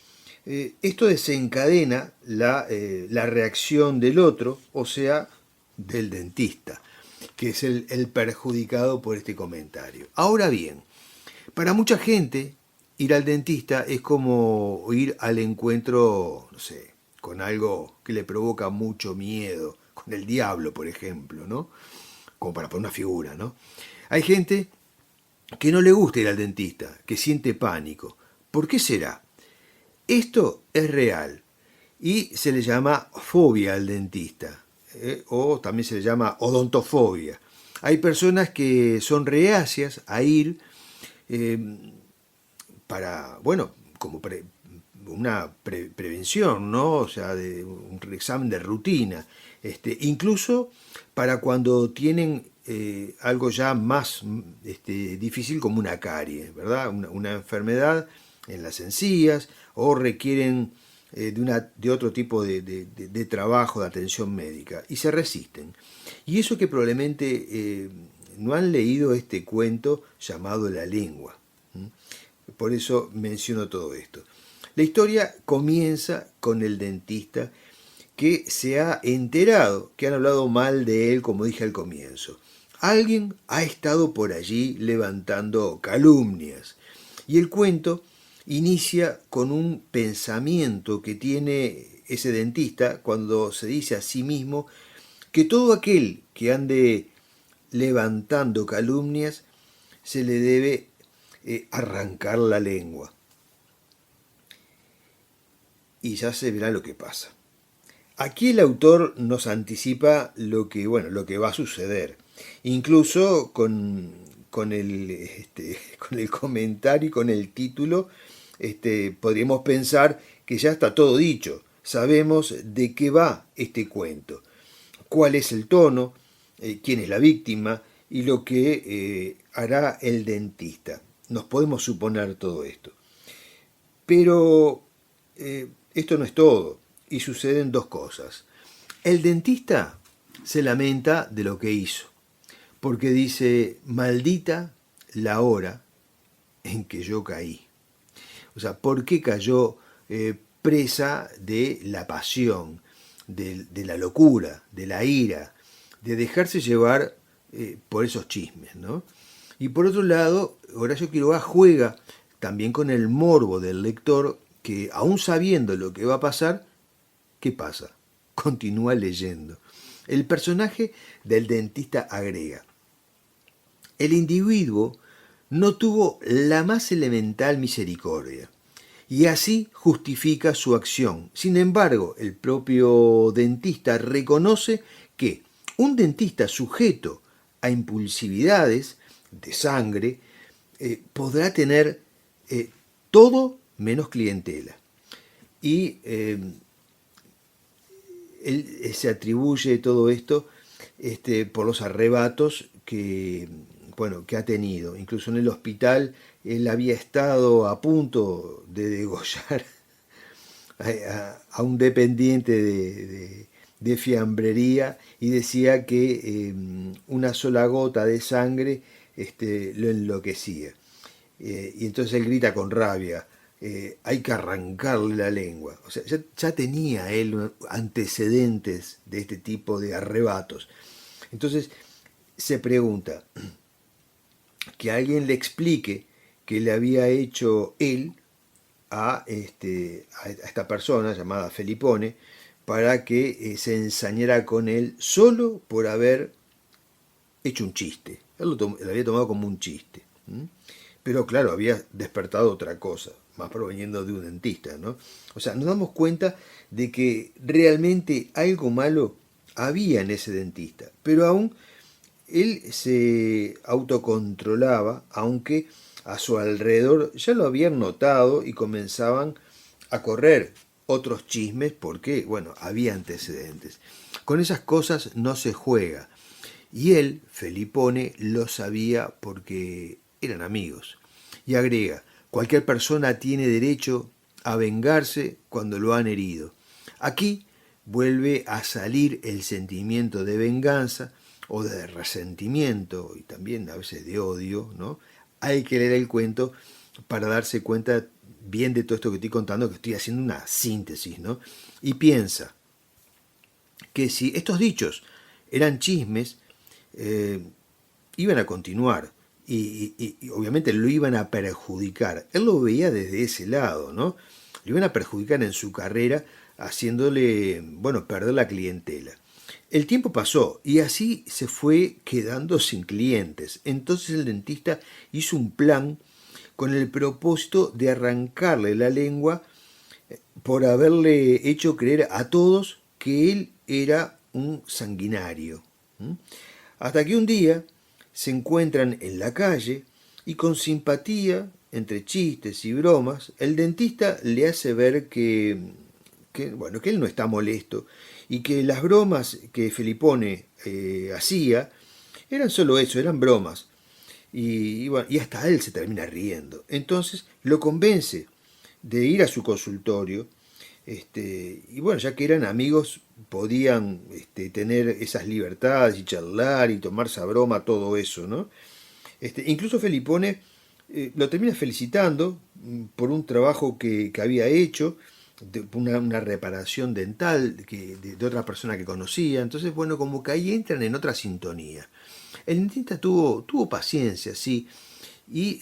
esto desencadena la reacción del otro, o sea, del dentista, que es el perjudicado por este comentario. Ahora bien, para mucha gente, ir al dentista es como ir al encuentro, no sé, con algo que le provoca mucho miedo, con el diablo, por ejemplo, ¿no? Como para poner una figura, ¿no? Hay gente que no le gusta ir al dentista, que siente pánico. ¿Por qué será? Esto es real y se le llama fobia al dentista, o también se le llama odontofobia. Hay personas que son reacias a ir eh, para, bueno, como una prevención, ¿no? O sea, de un examen de rutina. Incluso para cuando tienen algo ya más difícil como una carie, ¿verdad? Una enfermedad en las encías o requieren de otro tipo de trabajo, de atención médica, y se resisten. Y eso que probablemente no han leído este cuento llamado La lengua. Por eso menciono todo esto. La historia comienza con el dentista que se ha enterado que han hablado mal de él, como dije al comienzo. Alguien ha estado por allí levantando calumnias. Y el cuento inicia con un pensamiento que tiene ese dentista cuando se dice a sí mismo que todo aquel que ande levantando calumnias se le debe arrancar la lengua. Y ya se verá lo que pasa. Aquí el autor nos anticipa lo que va a suceder, incluso con el comentario y con el título. Podríamos pensar que ya está todo dicho. Sabemos de qué va este cuento, cuál es el tono, quién es la víctima y lo que hará el dentista. Nos podemos suponer todo esto. Pero esto no es todo, y suceden dos cosas. El dentista se lamenta de lo que hizo, porque dice, maldita la hora en que yo caí. O sea, ¿por qué cayó presa de la pasión, de la locura, de la ira, de dejarse llevar por esos chismes, ¿no? Y por otro lado, Horacio Quiroga juega también con el morbo del lector que, aún sabiendo lo que va a pasar, ¿qué pasa? Continúa leyendo. El personaje del dentista agrega, el individuo no tuvo la más elemental misericordia y así justifica su acción. Sin embargo, el propio dentista reconoce que un dentista sujeto a impulsividades de sangre podrá tener todo menos clientela. Y él se atribuye todo esto por los arrebatos que, bueno, que ha tenido. Incluso en el hospital él había estado a punto de degollar a un dependiente de fiambrería y decía que una sola gota de sangre lo enloquecía. Y entonces él grita con rabia, hay que arrancarle la lengua. O sea, ya tenía él antecedentes de este tipo de arrebatos. Entonces se pregunta, que alguien le explique qué le había hecho él a esta persona llamada Felipone para que se ensañara con él solo por haber hecho un chiste. Él lo había tomado como un chiste. Pero claro, había despertado otra cosa, más proveniendo de un dentista, ¿no? O sea, nos damos cuenta de que realmente algo malo había en ese dentista, pero aún él se autocontrolaba, aunque a su alrededor ya lo habían notado y comenzaban a correr otros chismes porque, bueno, había antecedentes. Con esas cosas no se juega. Y él, Felipone, lo sabía porque eran amigos. Y agrega, cualquier persona tiene derecho a vengarse cuando lo han herido. Aquí vuelve a salir el sentimiento de venganza o de resentimiento y también a veces de odio, ¿no? Hay que leer el cuento para darse cuenta bien de todo esto que estoy contando, que estoy haciendo una síntesis, ¿no? Y piensa que si estos dichos eran chismes, iban a continuar y obviamente lo iban a perjudicar. Él lo veía desde ese lado, ¿no? Lo iban a perjudicar en su carrera, haciéndole, bueno, perder la clientela. El tiempo pasó y así se fue quedando sin clientes. Entonces el dentista hizo un plan con el propósito de arrancarle la lengua por haberle hecho creer a todos que él era un sanguinario. Hasta que un día se encuentran en la calle y con simpatía, entre chistes y bromas, el dentista le hace ver bueno, que él no está molesto y que las bromas que Felipone hacía eran solo eso, eran bromas. Bueno, y hasta él se termina riendo. Entonces lo convence de ir a su consultorio. Y bueno, ya que eran amigos, podían tener esas libertades y charlar y tomarse a broma todo eso, ¿no? Incluso Felipone lo termina felicitando por un trabajo que había hecho, una reparación dental de otra persona que conocía. Entonces, bueno, como que ahí entran en otra sintonía. El dentista tuvo paciencia, sí, y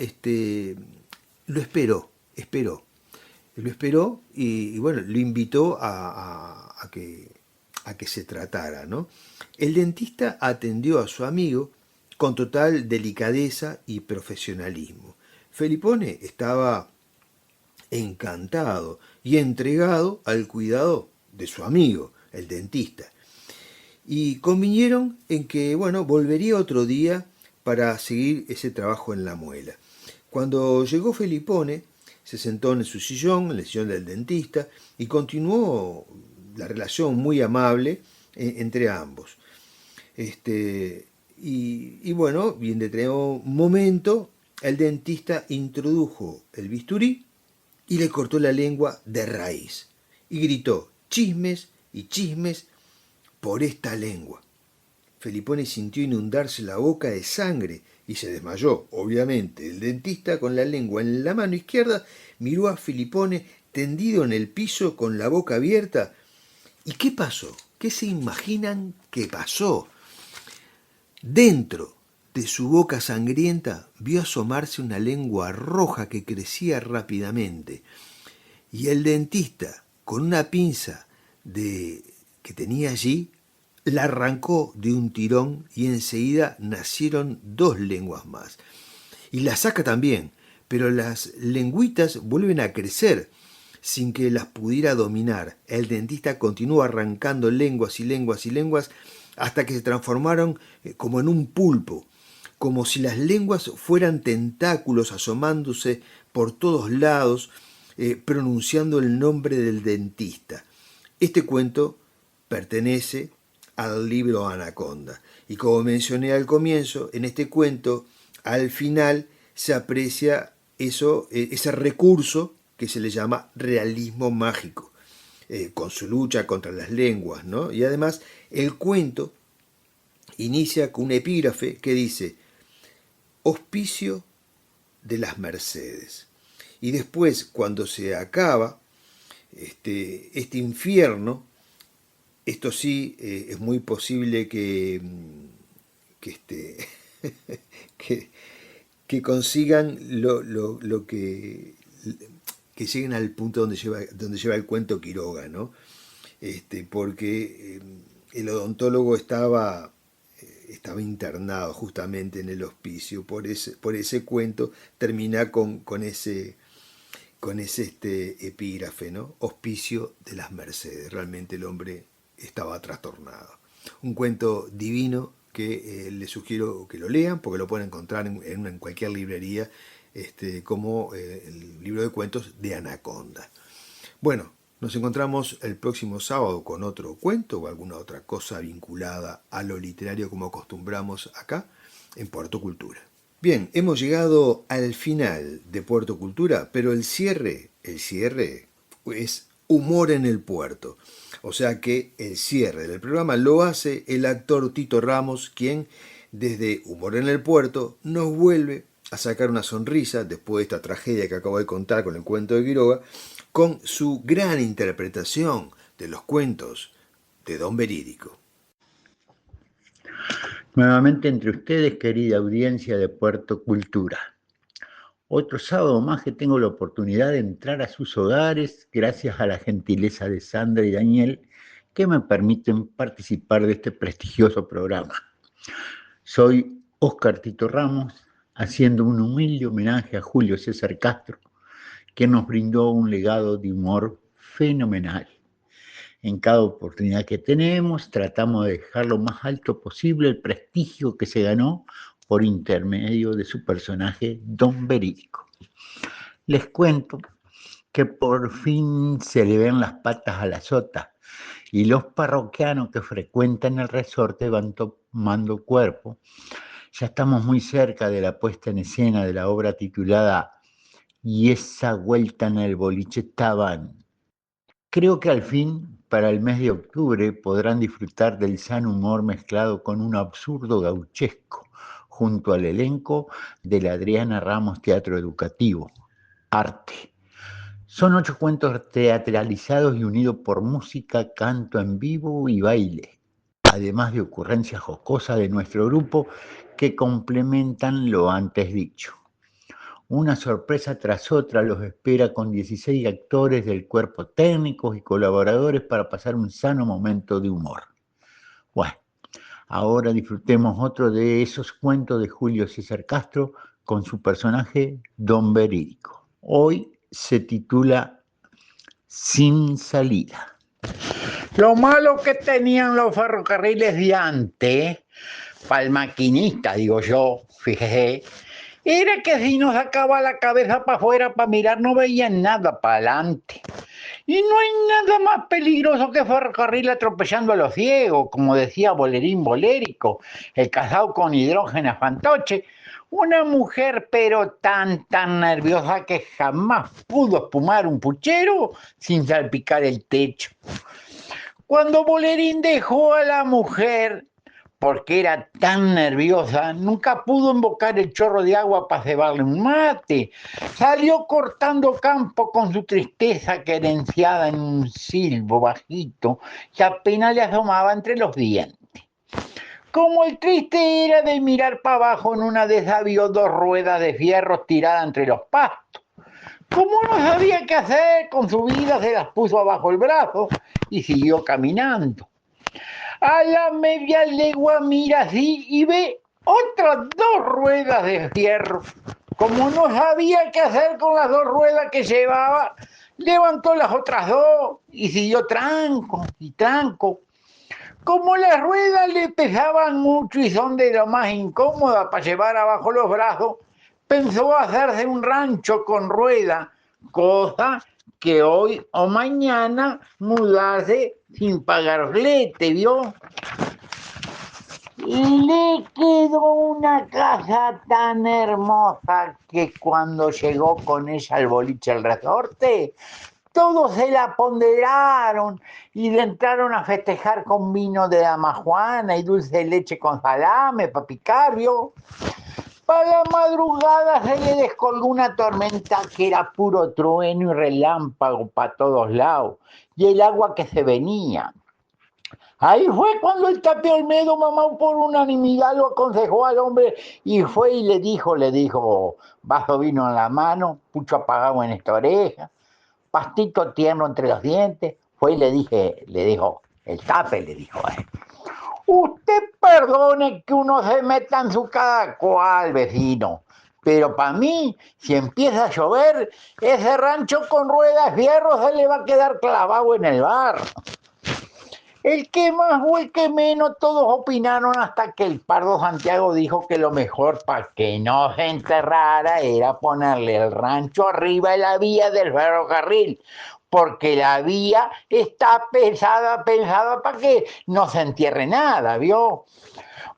lo esperó. Lo esperó y bueno, lo invitó a que se tratara, ¿no? El dentista atendió a su amigo con total delicadeza y profesionalismo. Felipone estaba encantado y entregado al cuidado de su amigo, el dentista. Y convinieron en que, bueno, volvería otro día para seguir ese trabajo en la muela. Cuando llegó Felipone, se sentó en su sillón, en el sillón del dentista, y continuó la relación muy amable entre ambos. Y bueno, y en determinado momento, el dentista introdujo el bisturí y le cortó la lengua de raíz. Y gritó, chismes y chismes por esta lengua. Felipone sintió inundarse la boca de sangre y se desmayó, obviamente. El dentista, con la lengua en la mano izquierda, miró a Felipone tendido en el piso con la boca abierta. ¿Y qué pasó? ¿Qué se imaginan que pasó? Dentro de su boca sangrienta vio asomarse una lengua roja que crecía rápidamente. Y el dentista, con una pinza que tenía allí, la arrancó de un tirón y enseguida nacieron 2 lenguas más. Y la saca también, pero las lengüitas vuelven a crecer sin que las pudiera dominar. El dentista continuó arrancando lenguas y lenguas y lenguas hasta que se transformaron como en un pulpo, como si las lenguas fueran tentáculos asomándose por todos lados, pronunciando el nombre del dentista. Este cuento pertenece al libro Anaconda. Y como mencioné al comienzo, en este cuento, al final se aprecia ese recurso que se le llama realismo mágico, con su lucha contra las lenguas, ¿no? Y además el cuento inicia con un epígrafe que dice: Hospicio de las Mercedes. Y después, cuando se acaba este infierno, esto sí, es muy posible que que consigan lo que lleguen al punto donde lleva el cuento Quiroga, ¿no? Porque el odontólogo estaba internado justamente en el hospicio. Por ese cuento termina con ese epígrafe, ¿no? Hospicio de las Mercedes. Realmente el hombre estaba trastornado. Un cuento divino que les sugiero que lo lean, porque lo pueden encontrar en cualquier librería, como el libro de cuentos de Anaconda. Bueno, nos encontramos el próximo sábado con otro cuento o alguna otra cosa vinculada a lo literario, como acostumbramos acá en Puerto Cultura. Bien, hemos llegado al final de Puerto Cultura, pero el cierre es humor en el puerto. O sea que el cierre del programa lo hace el actor Tito Ramos, quien desde Humor en el Puerto nos vuelve a sacar una sonrisa después de esta tragedia que acabo de contar con el cuento de Quiroga, con su gran interpretación de los cuentos de Don Verídico. Nuevamente entre ustedes, querida audiencia de Puerto Cultura. Otro sábado más que tengo la oportunidad de entrar a sus hogares gracias a la gentileza de Sandra y Daniel, que me permiten participar de este prestigioso programa. Soy Óscar Tito Ramos, haciendo un humilde homenaje a Julio César Castro, quien nos brindó un legado de humor fenomenal. En cada oportunidad que tenemos, tratamos de dejar lo más alto posible el prestigio que se ganó por intermedio de su personaje Don Verídico. Les cuento que por fin se le ven las patas a la sota y los parroquianos que frecuentan el resorte van tomando cuerpo. Ya estamos muy cerca de la puesta en escena de la obra titulada Y esa vuelta en el boliche estaban. Creo que al fin, para el mes de octubre, podrán disfrutar del sano humor mezclado con un absurdo gauchesco, junto al elenco del Adriana Ramos Teatro Educativo, Arte. Son 8 cuentos teatralizados y unidos por música, canto en vivo y baile, además de ocurrencias jocosas de nuestro grupo que complementan lo antes dicho. Una sorpresa tras otra los espera con 16 actores del cuerpo técnicos y colaboradores para pasar un sano momento de humor. Bueno, ahora disfrutemos otro de esos cuentos de Julio César Castro con su personaje Don Verídico. Hoy se titula Sin salida. Lo malo que tenían los ferrocarriles de antes, para el maquinista, digo yo, fíjese, era que si nos sacaba la cabeza para afuera para mirar no veían nada para adelante. Y no hay nada más peligroso que ferrocarril atropellando a los ciegos, como decía Bolerín Bolérico, el casado con hidrógeno fantoche. Una mujer pero tan nerviosa que jamás pudo espumar un puchero sin salpicar el techo. Cuando Bolerín dejó a la mujer, porque era tan nerviosa, nunca pudo invocar el chorro de agua para cebarle un mate. Salió cortando campo con su tristeza querenciada en un silbo bajito que apenas le asomaba entre los dientes. Como el triste era de mirar para abajo, en una de esas vio 2 ruedas de fierro tiradas entre los pastos. Como no sabía qué hacer con su vida, se las puso abajo el brazo y siguió caminando. A la media legua mira así y ve otras 2 ruedas de fierro. Como no sabía qué hacer con las 2 ruedas que llevaba, levantó las otras 2 y siguió tranco y tranco. Como las ruedas le pesaban mucho y son de lo más incómodas para llevar abajo los brazos, pensó hacerse un rancho con rueda, cosa que hoy o mañana mudarse sin pagar flete, ¿vio? Y le quedó una casa tan hermosa que cuando llegó con ella al boliche El Resorte, todos se la ponderaron y le entraron a festejar con vino de dama Juana y dulce de leche con salame para picar, ¿vio? Para la madrugada se le descolgó una tormenta que era puro trueno y relámpago para todos lados, y el agua que se venía. Ahí fue cuando el Tapio Olmedo, mamá, por unanimidad lo aconsejó al hombre y fue y le dijo, vaso vino en la mano, pucho apagado en esta oreja, pastito tierno entre los dientes. Fue y le dijo, el Tape le dijo, usted perdone que uno se meta en su cada cual, vecino, pero para mí, si empieza a llover, ese rancho con ruedas de fierro se le va a quedar clavado en el bar. El que más o el que menos, todos opinaron hasta que el Pardo Santiago dijo que lo mejor para que no se enterrara era ponerle el rancho arriba de la vía del ferrocarril, porque la vía está pensada para que no se entierre nada, ¿vio?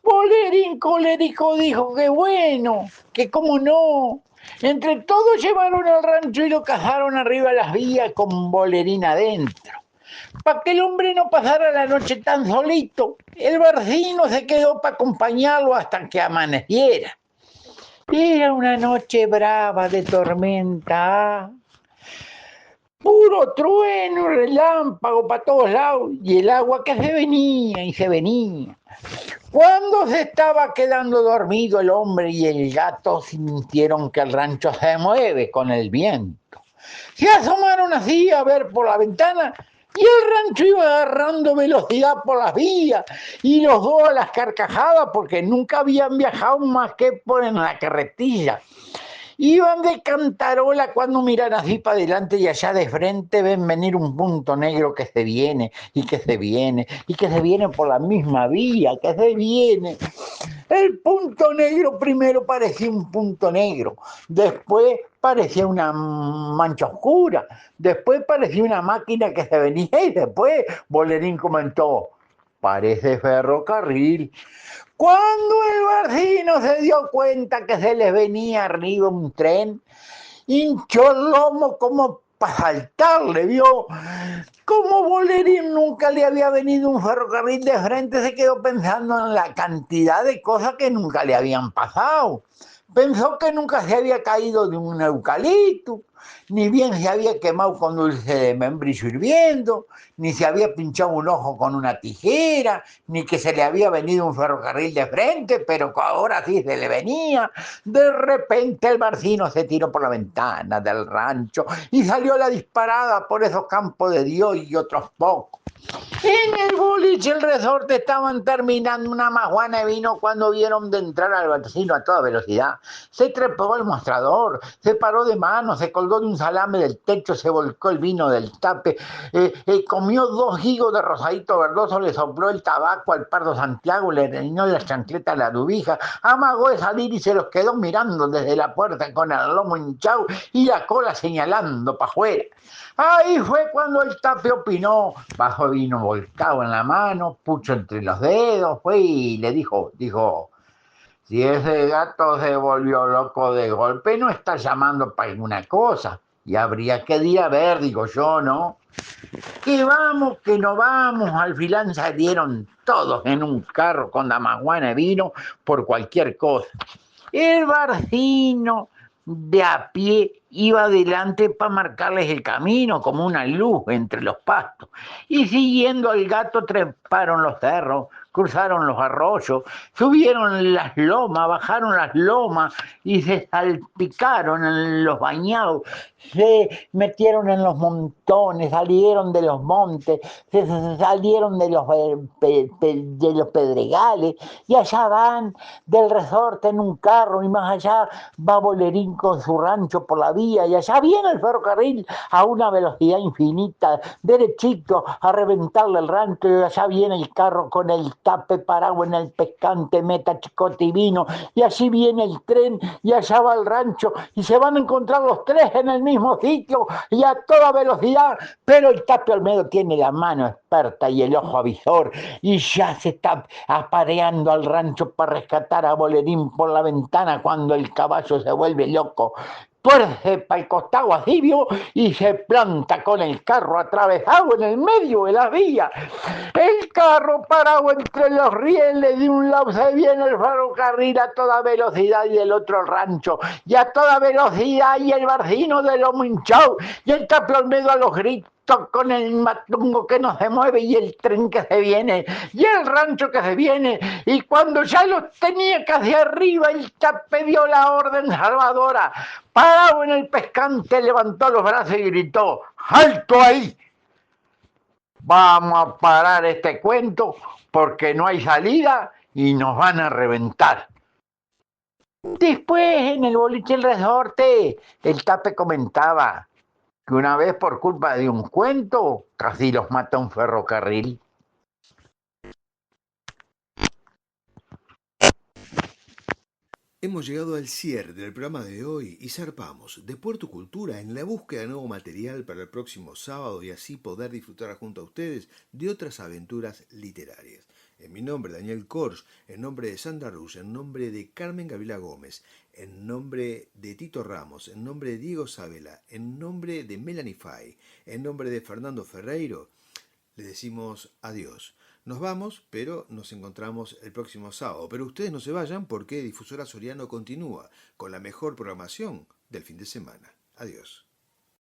Bolerín colérico dijo que bueno, que cómo no. Entre todos llevaron el rancho y lo cazaron arriba de las vías con Bolerín adentro. Para que el hombre no pasara la noche tan solito, el Barcino se quedó para acompañarlo hasta que amaneciera. Era una noche brava de tormenta, puro trueno, relámpago para todos lados, y el agua que se venía y se venía. Cuando se estaba quedando dormido el hombre y el gato sintieron que el rancho se mueve con el viento. Se asomaron así a ver por la ventana y el rancho iba agarrando velocidad por las vías y los 2 a las carcajadas porque nunca habían viajado más que por en la carretilla. Iban de cantarola cuando miran así para adelante y allá de frente ven venir un punto negro que se viene y que se viene y que se viene por la misma vía, que se viene. El punto negro primero parecía un punto negro, después parecía una mancha oscura, después parecía una máquina que se venía y después Bolerín comentó, parece ferrocarril. Cuando el Barcino se dio cuenta que se les venía arriba un tren, hinchó el lomo como para saltarle, ¿vio? Como Bolerín nunca le había venido un ferrocarril de frente, se quedó pensando en la cantidad de cosas que nunca le habían pasado. Pensó que nunca se había caído de un eucalipto, ni bien se había quemado con dulce de membrillo hirviendo, ni se había pinchado un ojo con una tijera, ni que se le había venido un ferrocarril de frente, pero ahora sí se le venía. De repente el Barcino se tiró por la ventana del rancho y salió a la disparada por esos campos de Dios y otros pocos. En el boliche El Resorte estaban terminando una majuana de vino cuando vieron de entrar al Barcino a toda velocidad. Se trepó al mostrador, se paró de mano, se colgó de un salame del techo, se volcó el vino del Tape, comió 2 higos de rosadito verdoso, le sopló el tabaco al Pardo Santiago, le reinó la chancleta a la dubija, amagó de salir y se los quedó mirando desde la puerta con el lomo hinchado y la cola señalando para afuera. Ahí fue cuando el Tape opinó, bajo vino volcado en la mano, pucho entre los dedos, fue y le dijo, si ese gato se volvió loco de golpe, no está llamando para alguna cosa, y habría que ir a ver, digo yo, ¿no? Que vamos, que no vamos, al final salieron todos en un carro con damajuana y vino por cualquier cosa. El barcino de a pie iba adelante para marcarles el camino como una luz entre los pastos. Y siguiendo al gato treparon los cerros, cruzaron los arroyos, subieron las lomas, bajaron las lomas y se salpicaron en los bañados, se metieron en los montones, salieron de los montes, se salieron de de los pedregales y allá van del resorte en un carro y más allá va Bolerín con su rancho por la vía y allá viene el ferrocarril a una velocidad infinita, derechito a reventarle el rancho y allá viene el carro con el tape parado en el pescante, meta chicote y vino y allí viene el tren y allá va el rancho y se van a encontrar los tres en el mismo sitio y a toda velocidad, pero el Tape Olmedo tiene la mano experta y el ojo avisor y ya se está apareando al rancho para rescatar a Bolerín por la ventana cuando el caballo se vuelve loco. Tuerce para el costado así, ¿vio? Y se planta con el carro atravesado en el medio de la vía. El carro parado entre los rieles, de un lado se viene el ferrocarril a toda velocidad y del otro el rancho, y a toda velocidad y el barcino de lomo hinchado, y el Tape Olmedo a los gritos con el matungo que no se mueve y el tren que se viene y el rancho que se viene y cuando ya los tenía casi arriba el Tape dio la orden salvadora, parado en el pescante levantó los brazos y gritó: ¡alto ahí! Vamos a parar este cuento porque no hay salida y nos van a reventar. Después en el boliche El Resorte el Tape comentaba que una vez por culpa de un cuento casi los mata un ferrocarril. Hemos llegado al cierre del programa de hoy y zarpamos de Puerto Cultura en la búsqueda de nuevo material para el próximo sábado y así poder disfrutar junto a ustedes de otras aventuras literarias. En mi nombre, Daniel Korsch, en nombre de Sandra Rush, en nombre de Carmen Gabriela Gómez, en nombre de Tito Ramos, en nombre de Diego Sabela, en nombre de Melanie Fay, en nombre de Fernando Ferreiro, le decimos adiós. Nos vamos, pero nos encontramos el próximo sábado. Pero ustedes no se vayan porque Difusora Soriano continúa con la mejor programación del fin de semana. Adiós.